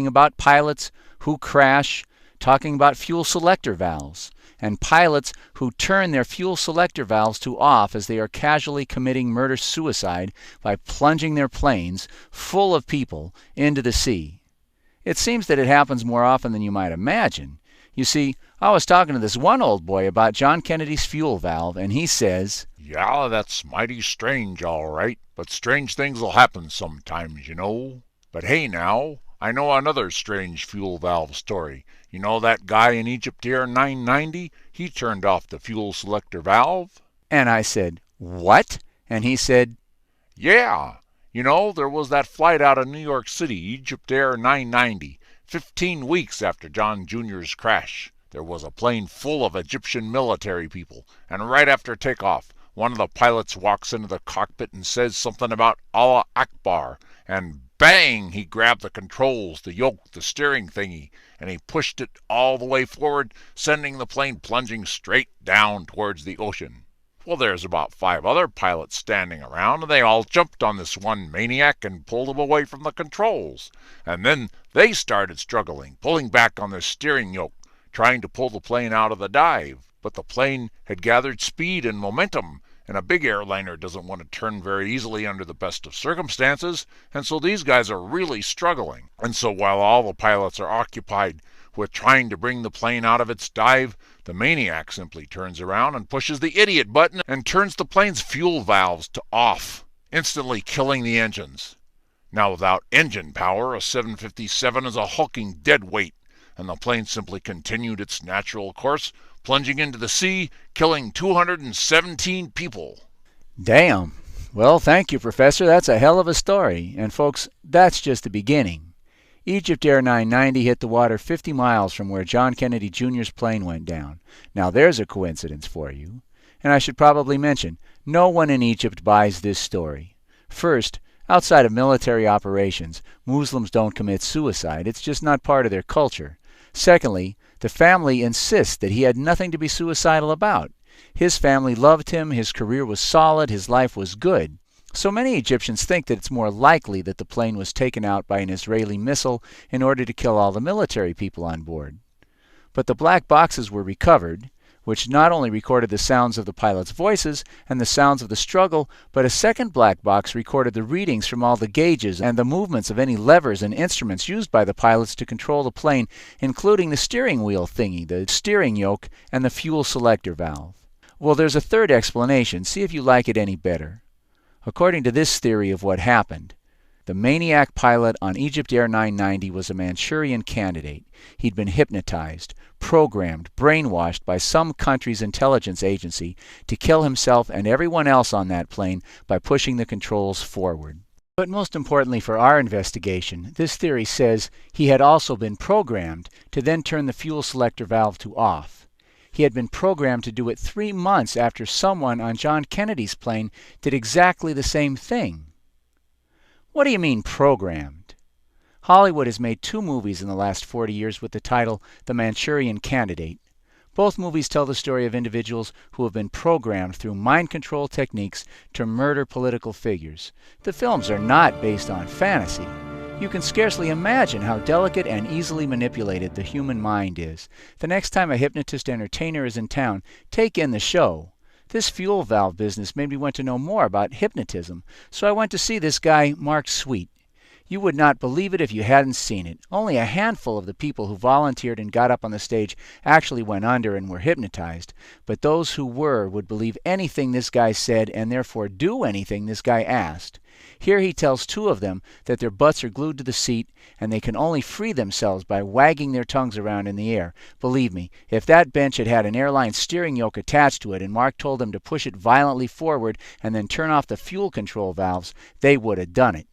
about pilots who crash, talking about fuel selector valves, and pilots who turn their fuel selector valves to off as they are casually committing murder-suicide by plunging their planes, full of people, into the sea. It seems that it happens more often than you might imagine. You see, I was talking to this one old boy about John Kennedy's fuel valve, and he says, "Yeah, that's mighty strange, all right, but strange things'll happen sometimes, you know. But hey now, I know another strange fuel valve story. You know that guy in Egypt Air 990? He turned off the fuel selector valve." And I said, "What?" And he said, "Yeah. You know, there was that flight out of New York City, Egypt Air 990, 15 weeks after John Jr.'s crash. There was a plane full of Egyptian military people, and right after takeoff, one of the pilots walks into the cockpit and says something about Allah Akbar, and bang, he grabbed the controls, the yoke, the steering thingy, and he pushed it all the way forward, sending the plane plunging straight down towards the ocean. Well, there's about 5 other pilots standing around, and they all jumped on this one maniac and pulled him away from the controls. And then they started struggling, pulling back on their steering yoke, trying to pull the plane out of the dive. But the plane had gathered speed and momentum, and a big airliner doesn't want to turn very easily under the best of circumstances, and so these guys are really struggling. And so while all the pilots are occupied with trying to bring the plane out of its dive, the maniac simply turns around and pushes the idiot button and turns the plane's fuel valves to off, instantly killing the engines. Now without engine power, a 757 is a hulking dead weight, and the plane simply continued its natural course, plunging into the sea, killing 217 people. Damn. Well, thank you, Professor. That's a hell of a story. And folks, that's just the beginning. Egypt Air 990 hit the water 50 miles from where John Kennedy Jr.'s plane went down. Now there's a coincidence for you. And I should probably mention, no one in Egypt buys this story. First, outside of military operations, Muslims don't commit suicide. It's just not part of their culture. Secondly, the family insists that he had nothing to be suicidal about. His family loved him, his career was solid, his life was good. So many Egyptians think that it's more likely that the plane was taken out by an Israeli missile in order to kill all the military people on board. But the black boxes were recovered, which not only recorded the sounds of the pilots' voices and the sounds of the struggle, but a second black box recorded the readings from all the gauges and the movements of any levers and instruments used by the pilots to control the plane, including the steering wheel thingy, the steering yoke, and the fuel selector valve. Well, there's a third explanation. See if you like it any better. According to this theory of what happened, the maniac pilot on Egypt Air 990 was a Manchurian candidate. He'd been hypnotized, programmed, brainwashed by some country's intelligence agency to kill himself and everyone else on that plane by pushing the controls forward. But most importantly for our investigation, this theory says he had also been programmed to then turn the fuel selector valve to off. He had been programmed to do it 3 months after someone on John Kennedy's plane did exactly the same thing. What do you mean programmed? Hollywood has made 2 movies in the last 40 years with the title The Manchurian Candidate. Both movies tell the story of individuals who have been programmed through mind control techniques to murder political figures. The films are not based on fantasy. You can scarcely imagine how delicate and easily manipulated the human mind is. The next time a hypnotist entertainer is in town, take in the show. This fuel valve business made me want to know more about hypnotism, so I went to see this guy, Mark Sweet. You would not believe it if you hadn't seen it. Only a handful of the people who volunteered and got up on the stage actually went under and were hypnotized, but those who were would believe anything this guy said and therefore do anything this guy asked. Here he tells 2 of them that their butts are glued to the seat and they can only free themselves by wagging their tongues around in the air. Believe me, if that bench had had an airline steering yoke attached to it and Mark told them to push it violently forward and then turn off the fuel control valves, they would have done it.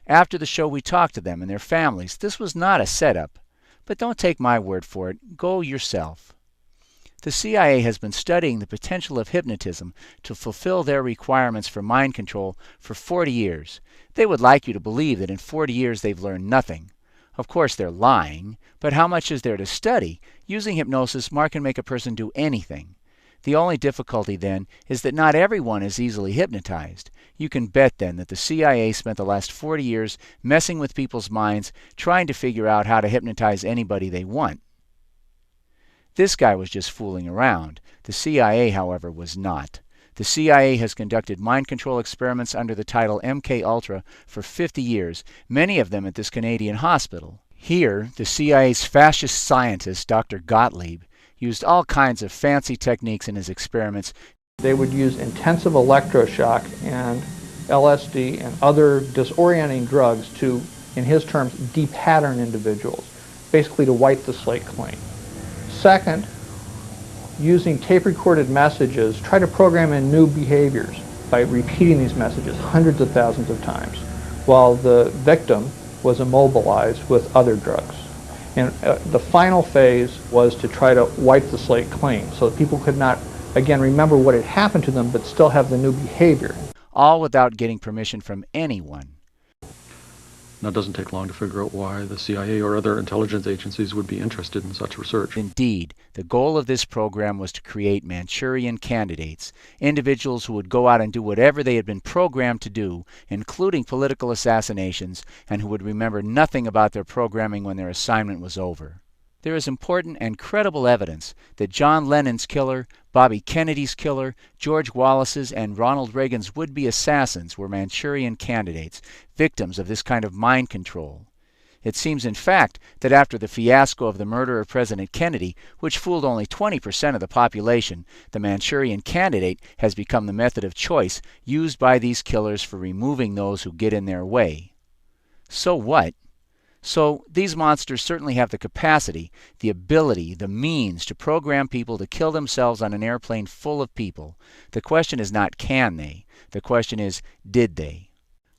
After the show we talked to them and their families. This was not a setup. But don't take my word for it. Go yourself. The CIA has been studying the potential of hypnotism to fulfill their requirements for mind control for 40 years. They would like you to believe that in 40 years they've learned nothing. Of course they're lying, but how much is there to study? Using hypnosis, Mark can make a person do anything. The only difficulty then is that not everyone is easily hypnotized. You can bet then that the CIA spent the last 40 years messing with people's minds, trying to figure out how to hypnotize anybody they want. This guy was just fooling around. The CIA, however, was not. The CIA has conducted mind control experiments under the title MK Ultra for 50 years, many of them at this Canadian hospital. Here, the CIA's fascist scientist, Dr. Gottlieb, used all kinds of fancy techniques in his experiments. They would use intensive electroshock and LSD and other disorienting drugs to, in his terms, de-pattern individuals, basically to wipe the slate clean. Second, using tape-recorded messages, try to program in new behaviors by repeating these messages hundreds of thousands of times, while the victim was immobilized with other drugs. And the final phase was to try to wipe the slate clean so that people could not, again, remember what had happened to them but still have the new behavior. All without getting permission from anyone. Now, it doesn't take long to figure out why the CIA or other intelligence agencies would be interested in such research. Indeed, the goal of this program was to create Manchurian candidates, individuals who would go out and do whatever they had been programmed to do, including political assassinations, and who would remember nothing about their programming when their assignment was over. There is important and credible evidence that John Lennon's killer, Bobby Kennedy's killer, George Wallace's, and Ronald Reagan's would-be assassins were Manchurian candidates, victims of this kind of mind control. It seems, in fact, that after the fiasco of the murder of President Kennedy, which fooled only 20% of the population, the Manchurian candidate has become the method of choice used by these killers for removing those who get in their way. So what? So these monsters certainly have the capacity, the ability, the means to program people to kill themselves on an airplane full of people. The question is not can they. The question is did they?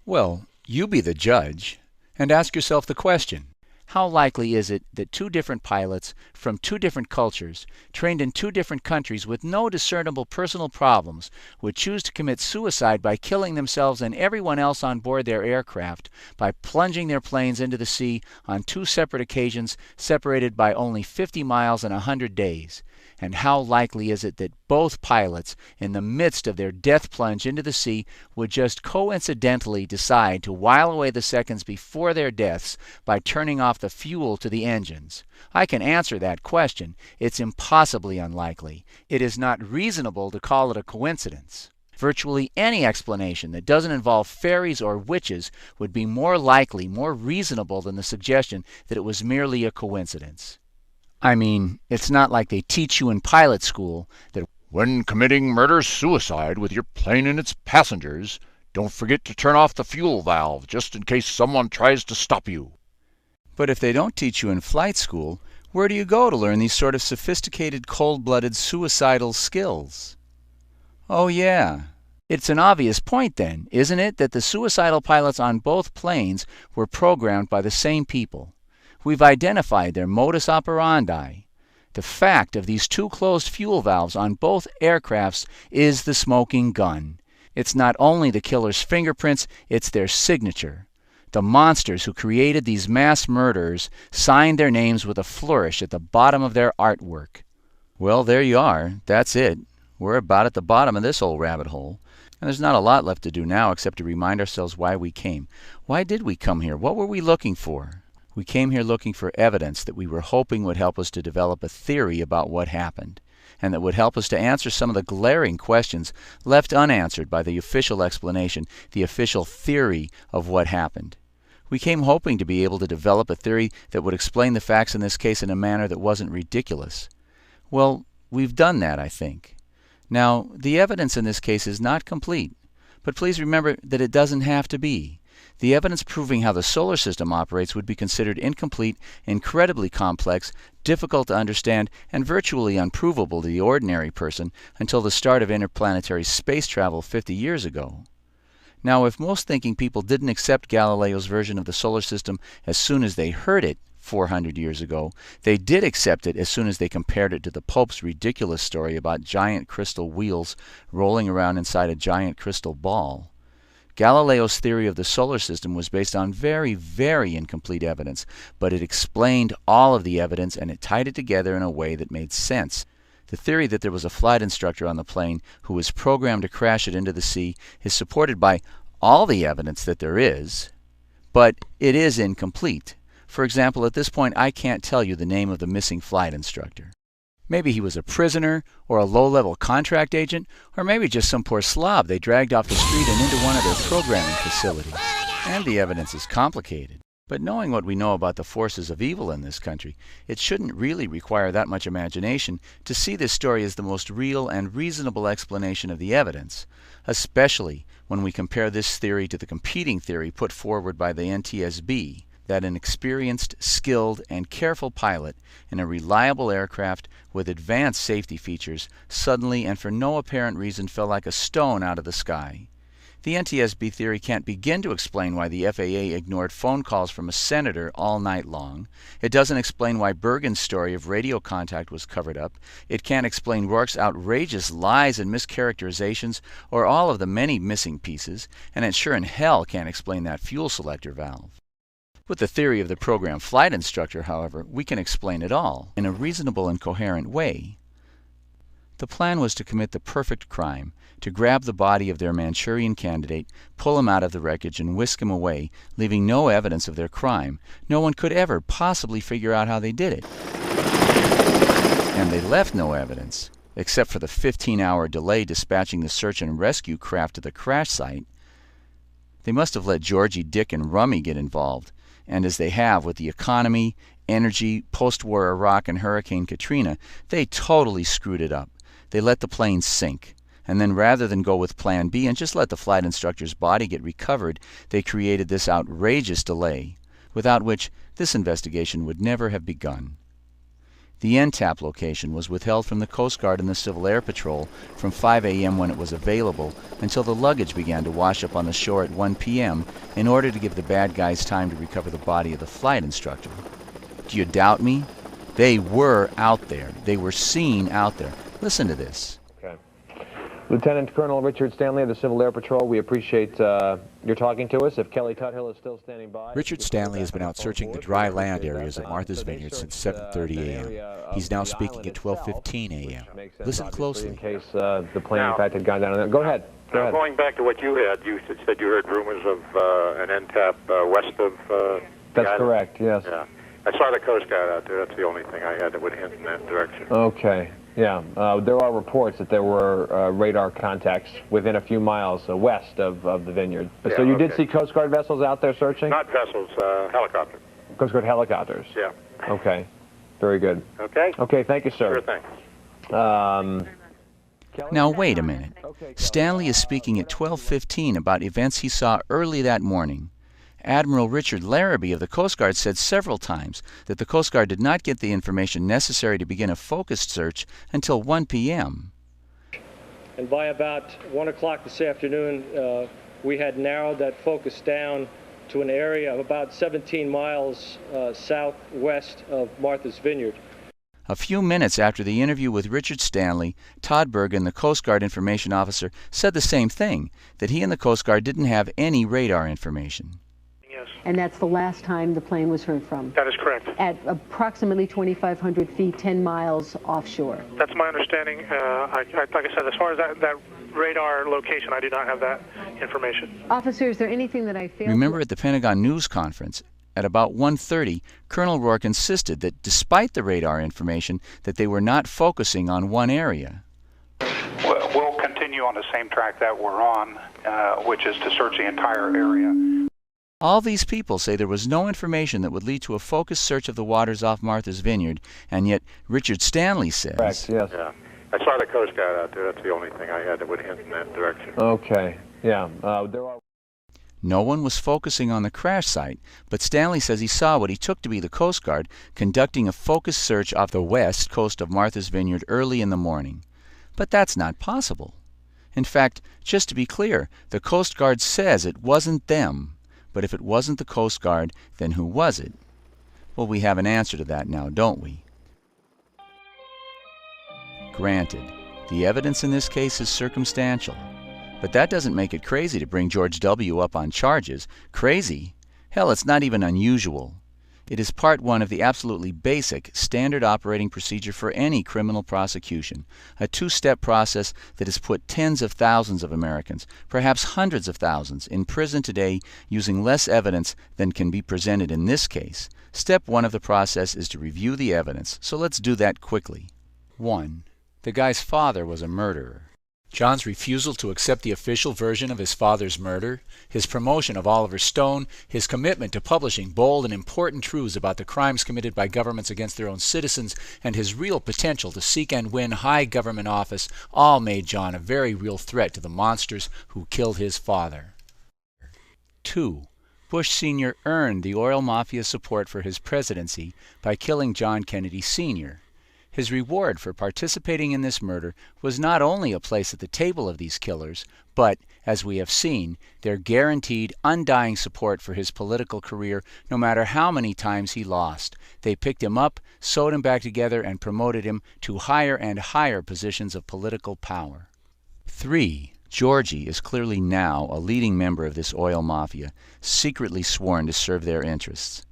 Well, you be the judge and ask yourself the question. How likely is it that 2 different pilots from 2 different cultures, trained in 2 different countries with no discernible personal problems, would choose to commit suicide by killing themselves and everyone else on board their aircraft by plunging their planes into the sea on 2 separate occasions separated by only 50 miles and 100 days? And how likely is it that both pilots, in the midst of their death plunge into the sea, would just coincidentally decide to while away the seconds before their deaths by turning off the fuel to the engines? I can answer that question. It's impossibly unlikely. It is not reasonable to call it a coincidence. Virtually any explanation that doesn't involve fairies or witches would be more likely, more reasonable than the suggestion that it was merely a coincidence. I mean, it's not like they teach you in pilot school that when committing murder-suicide with your plane and its passengers, don't forget to turn off the fuel valve just in case someone tries to stop you. But if they don't teach you in flight school, where do you go to learn these sort of sophisticated, cold-blooded, suicidal skills? Oh yeah. It's an obvious point then, isn't it, that the suicidal pilots on both planes were programmed by the same people. We've identified their modus operandi. The fact of these two closed fuel valves on both aircrafts is the smoking gun. It's not only the killer's fingerprints, it's their signature. The monsters who created these mass murderers signed their names with a flourish at the bottom of their artwork. Well, there you are. That's it. We're about at the bottom of this old rabbit hole. And there's not a lot left to do now except to remind ourselves why we came. Why did we come here? What were we looking for? We came here looking for evidence that we were hoping would help us to develop a theory about what happened, and that would help us to answer some of the glaring questions left unanswered by the official explanation, the official theory of what happened. We came hoping to be able to develop a theory that would explain the facts in this case in a manner that wasn't ridiculous. Well, we've done that, I think. Now, the evidence in this case is not complete, but please remember that it doesn't have to be. The evidence proving how the solar system operates would be considered incomplete, incredibly complex, difficult to understand, and virtually unprovable to the ordinary person until the start of interplanetary space travel 50 years ago. Now, if most thinking people didn't accept Galileo's version of the solar system as soon as they heard it 400 years ago, they did accept it as soon as they compared it to the Pope's ridiculous story about giant crystal wheels rolling around inside a giant crystal ball. Galileo's theory of the solar system was based on very, very incomplete evidence, but it explained all of the evidence and it tied it together in a way that made sense. The theory that there was a flight instructor on the plane who was programmed to crash it into the sea is supported by all the evidence that there is, but it is incomplete. For example, at this point I can't tell you the name of the missing flight instructor. Maybe he was a prisoner, or a low-level contract agent, or maybe just some poor slob they dragged off the street and into one of their programming facilities. And the evidence is complicated. But knowing what we know about the forces of evil in this country, it shouldn't really require that much imagination to see this story as the most real and reasonable explanation of the evidence, especially when we compare this theory to the competing theory put forward by the NTSB, that an experienced, skilled, and careful pilot in a reliable aircraft with advanced safety features suddenly and for no apparent reason fell like a stone out of the sky. The NTSB theory can't begin to explain why the FAA ignored phone calls from a senator all night long. It doesn't explain why Bergen's story of radio contact was covered up. It can't explain Rourke's outrageous lies and mischaracterizations or all of the many missing pieces, and it sure in hell can't explain that fuel selector valve. With the theory of the program flight instructor, however, we can explain it all in a reasonable and coherent way. The plan was to commit the perfect crime, to grab the body of their Manchurian candidate, pull him out of the wreckage, and whisk him away, leaving no evidence of their crime. No one could ever possibly figure out how they did it. And they left no evidence, except for the 15-hour delay dispatching the search and rescue craft to the crash site. They must have let Georgie, Dick, and Rummy get involved. And as they have with the economy, energy, post-war Iraq, and Hurricane Katrina, they totally screwed it up. They let the plane sink. And then rather than go with Plan B and just let the flight instructor's body get recovered, they created this outrageous delay, without which this investigation would never have begun. The NTAP location was withheld from the Coast Guard and the Civil Air Patrol from 5 a.m. when it was available until the luggage began to wash up on the shore at 1 p.m. in order to give the bad guys time to recover the body of the flight instructor. Do you doubt me? They were out there. They were seen out there. Listen to this. Okay. Lieutenant Colonel Richard Stanley of the Civil Air Patrol, we appreciate your talking to us. If Kelly Tuthill is still standing by... Richard Stanley has been out searching the dry land areas at Martha's Vineyard since 7:30 a.m. He's now speaking at 12:15 a.m. Listen closely. In case the plane, in fact, had gone down there. Go ahead. Now, going back to what you had, you said you heard rumors of an NTAP west of That's correct, yes. Yeah. I saw the Coast Guard out there. That's the only thing I had that would hint in that direction. Okay. Yeah, there are reports that there were radar contacts within a few miles west of the vineyard. Yeah, So you did see Coast Guard vessels out there searching? Not vessels, helicopters. Coast Guard helicopters? Yeah. Okay, very good. Okay? Okay, thank you, sir. Sure thing. Now wait a minute. Stanley is speaking at 12:15 about events he saw early that morning. Admiral Richard Larrabee of the Coast Guard said several times that the Coast Guard did not get the information necessary to begin a focused search until 1 p.m. And by about 1 o'clock this afternoon, we had narrowed that focus down to an area of about 17 miles southwest of Martha's Vineyard. A few minutes after the interview with Richard Stanley, Todd Bergen, the Coast Guard information officer, said the same thing, that he and the Coast Guard didn't have any radar information. And that's the last time the plane was heard from. That is correct. At approximately 2,500 feet, 10 miles offshore. That's my understanding. Like I said, as far as that radar location, I do not have that information. Officer, is there anything that I failed? Remember at the Pentagon news conference, at about 1:30, Colonel Rourke insisted that despite the radar information, that they were not focusing on one area. We'll continue on the same track that we're on, which is to search the entire area. All these people say there was no information that would lead to a focused search of the waters off Martha's Vineyard, and yet Richard Stanley says... Correct, yes. Yeah. I saw the Coast Guard out there. That's the only thing I had that would hint in that direction. Okay, yeah. There are... No one was focusing on the crash site, but Stanley says he saw what he took to be the Coast Guard conducting a focused search off the west coast of Martha's Vineyard early in the morning. But that's not possible. In fact, just to be clear, the Coast Guard says it wasn't them. But if it wasn't the Coast Guard, then who was it? Well, we have an answer to that now, don't we? Granted, the evidence in this case is circumstantial. But that doesn't make it crazy to bring George W. up on charges. Crazy? Hell, it's not even unusual. It is part one of the absolutely basic, standard operating procedure for any criminal prosecution, a two-step process that has put tens of thousands of Americans, perhaps hundreds of thousands, in prison today using less evidence than can be presented in this case. Step one of the process is to review the evidence, so let's do that quickly. 1. The guy's father was a murderer. John's refusal to accept the official version of his father's murder, his promotion of Oliver Stone, his commitment to publishing bold and important truths about the crimes committed by governments against their own citizens, and his real potential to seek and win high government office all made John a very real threat to the monsters who killed his father. 2. Bush Sr. earned the oil mafia support for his presidency by killing John Kennedy Sr. His reward for participating in this murder was not only a place at the table of these killers, but, as we have seen, their guaranteed, undying support for his political career no matter how many times he lost. They picked him up, sewed him back together, and promoted him to higher and higher positions of political power. 3. Georgie is clearly now a leading member of this oil mafia, secretly sworn to serve their interests.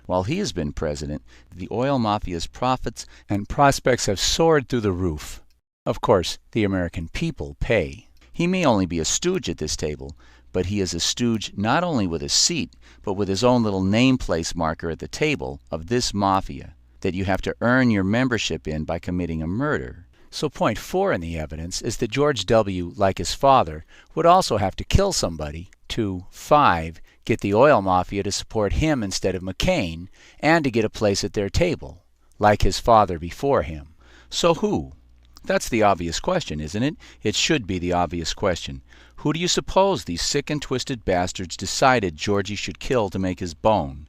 While he has been president, the oil mafia's profits and prospects have soared through the roof. Of course, the American people pay. He may only be a stooge at this table, but he is a stooge not only with a seat, but with his own little nameplace marker at the table of this mafia, that you have to earn your membership in by committing a murder. So point 4 in the evidence is that George W., like his father, would also have to kill somebody to 5. Get the oil mafia to support him instead of McCain, and to get a place at their table, like his father before him. So who? That's the obvious question, isn't it? It should be the obvious question. Who do you suppose these sick and twisted bastards decided Georgie should kill to make his bone?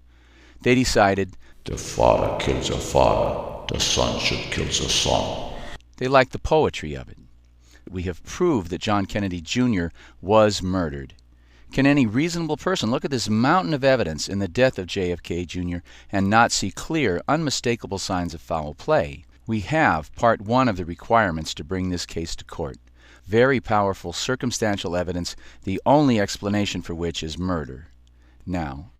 They decided, the father kills a father, the son should kill the son. They liked the poetry of it. We have proved that John Kennedy Jr. was murdered. Can any reasonable person look at this mountain of evidence in the death of JFK Jr. and not see clear, unmistakable signs of foul play? We have part 1 of the requirements to bring this case to court. very powerful circumstantial evidence, the only explanation for which is murder. Now,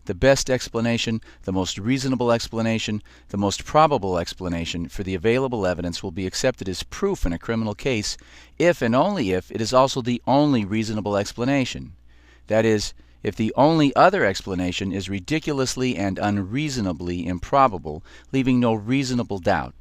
the best explanation, the most reasonable explanation, the most probable explanation for the available evidence will be accepted as proof in a criminal case if and only if it is also the only reasonable explanation. That is, if the only other explanation is ridiculously and unreasonably improbable, leaving no reasonable doubt.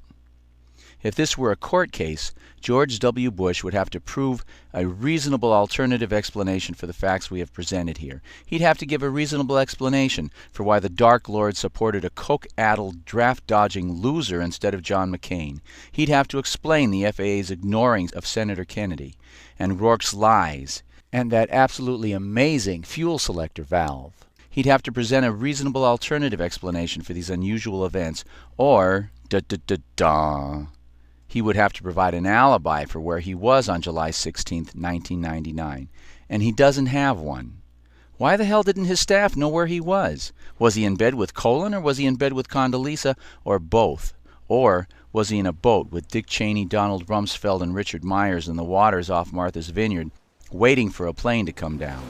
If this were a court case, George W. Bush would have to prove a reasonable alternative explanation for the facts we have presented here. He'd have to give a reasonable explanation for why the Dark Lord supported a coke-addled, draft-dodging loser instead of John McCain. He'd have to explain the FAA's ignoring of Senator Kennedy, and Rourke's lies, and that absolutely amazing fuel selector valve. He'd have to present a reasonable alternative explanation for these unusual events, or he would have to provide an alibi for where he was on July 16, 1999, and he doesn't have one. Why the hell didn't his staff know where he was? Was he in bed with Colin, or was he in bed with Condoleezza, or both? Or was he in a boat with Dick Cheney, Donald Rumsfeld, and Richard Myers in the waters off Martha's Vineyard, waiting for a plane to come down?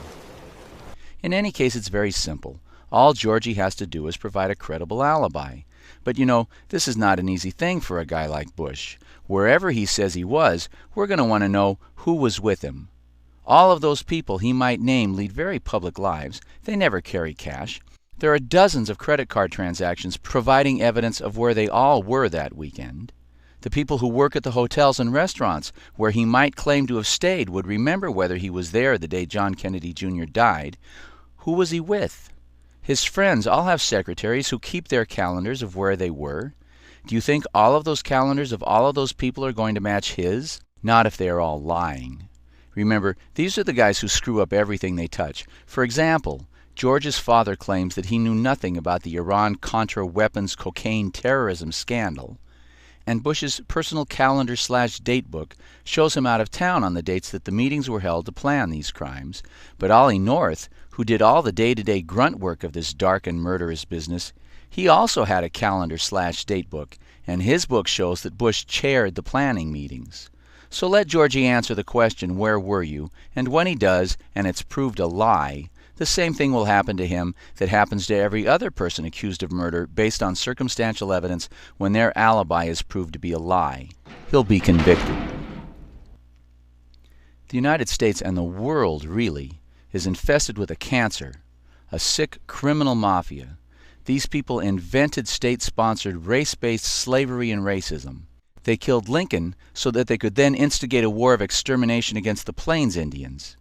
In any case, it's very simple. All Georgie has to do is provide a credible alibi. But you know, this is not an easy thing for a guy like Bush. Wherever he says he was, we're going to want to know who was with him. All of those people he might name lead very public lives. They never carry cash. There are dozens of credit card transactions providing evidence of where they all were that weekend. The people who work at the hotels and restaurants where he might claim to have stayed would remember whether he was there the day John Kennedy Jr. died. Who was he with? His friends all have secretaries who keep their calendars of where they were. Do you think all of those calendars of all of those people are going to match his? Not if they are all lying. Remember, these are the guys who screw up everything they touch. For example, George's father claims that he knew nothing about the Iran-Contra weapons cocaine terrorism scandal, and Bush's personal calendar/date book shows him out of town on the dates that the meetings were held to plan these crimes. But Ollie North, who did all the day-to-day grunt work of this dark and murderous business, he also had a calendar/date book, and his book shows that Bush chaired the planning meetings. So let Georgie answer the question, where were you? And when he does, and it's proved a lie, the same thing will happen to him that happens to every other person accused of murder based on circumstantial evidence when their alibi is proved to be a lie. He'll be convicted. The United States, and the world really, is infested with a cancer, a sick criminal mafia. These people invented state-sponsored race-based slavery and racism. They killed Lincoln so that they could then instigate a war of extermination against the Plains Indians.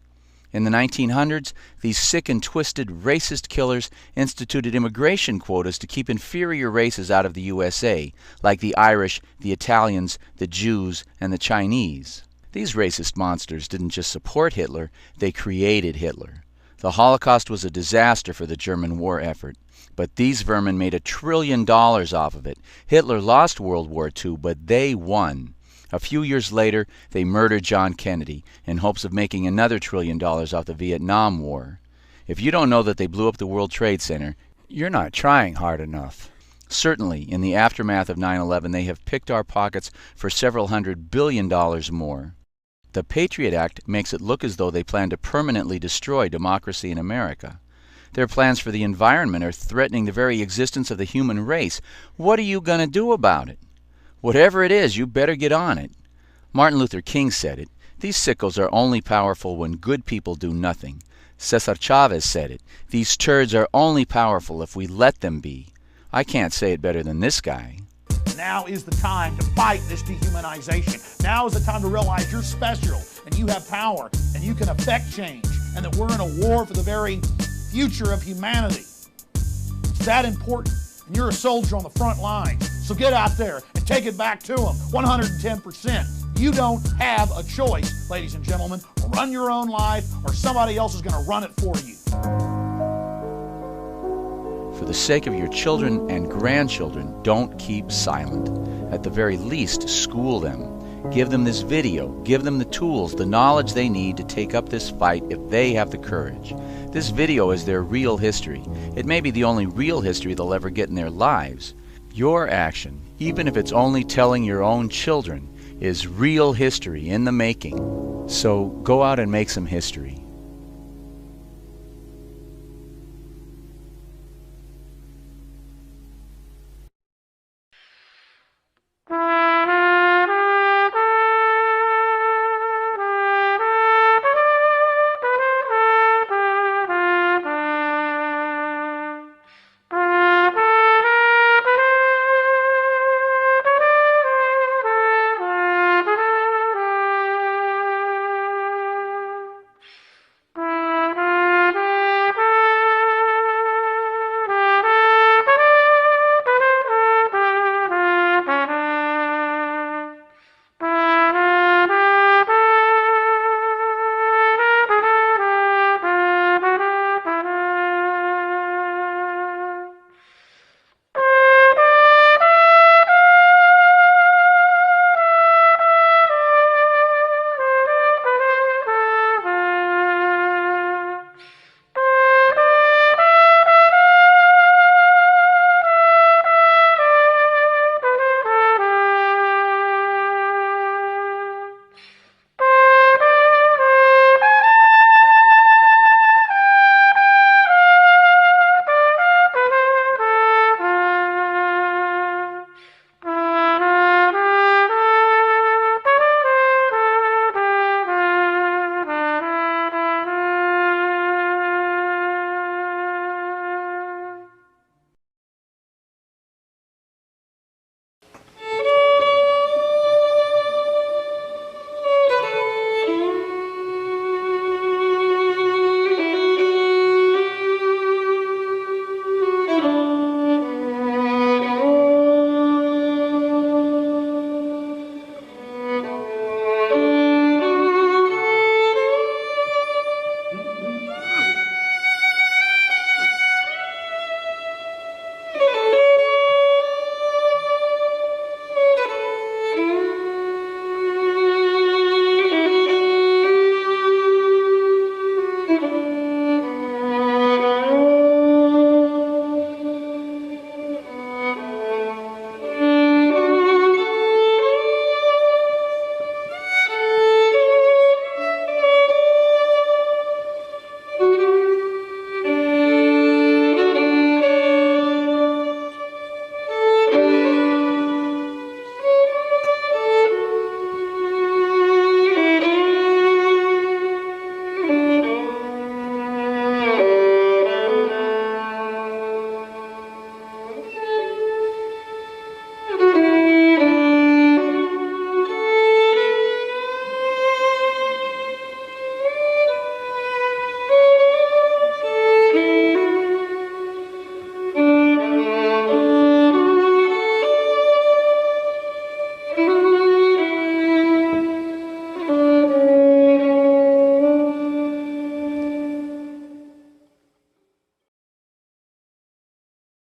In the 1900s, these sick and twisted racist killers instituted immigration quotas to keep inferior races out of the USA, like the Irish, the Italians, the Jews, and the Chinese. These racist monsters didn't just support Hitler, they created Hitler. The Holocaust was a disaster for the German war effort, but these vermin made $1 trillion off of it. Hitler lost World War II, but they won. A few years later, they murdered John Kennedy in hopes of making another $1 trillion off the Vietnam War. If you don't know that they blew up the World Trade Center, you're not trying hard enough. Certainly, in the aftermath of 9/11, they have picked our pockets for several $100 billion more. The Patriot Act makes it look as though they plan to permanently destroy democracy in America. Their plans for the environment are threatening the very existence of the human race. What are you going to do about it? Whatever it is, you better get on it. Martin Luther King said it. These sickos are only powerful when good people do nothing. Cesar Chavez said it. These turds are only powerful if we let them be. I can't say it better than this guy. Now is the time to fight this dehumanization. Now is the time to realize you're special and you have power and you can affect change and that we're in a war for the very future of humanity. It's that important. And you're a soldier on the front line. So get out there and take it back to them 110%. You don't have a choice, ladies and gentlemen. Run your own life or somebody else is going to run it for you. For the sake of your children and grandchildren, don't keep silent. At the very least, school them. Give them this video. Give them the tools, the knowledge they need to take up this fight if they have the courage. This video is their real history. It may be the only real history they'll ever get in their lives. Your action, even if it's only telling your own children, is real history in the making. So go out and make some history.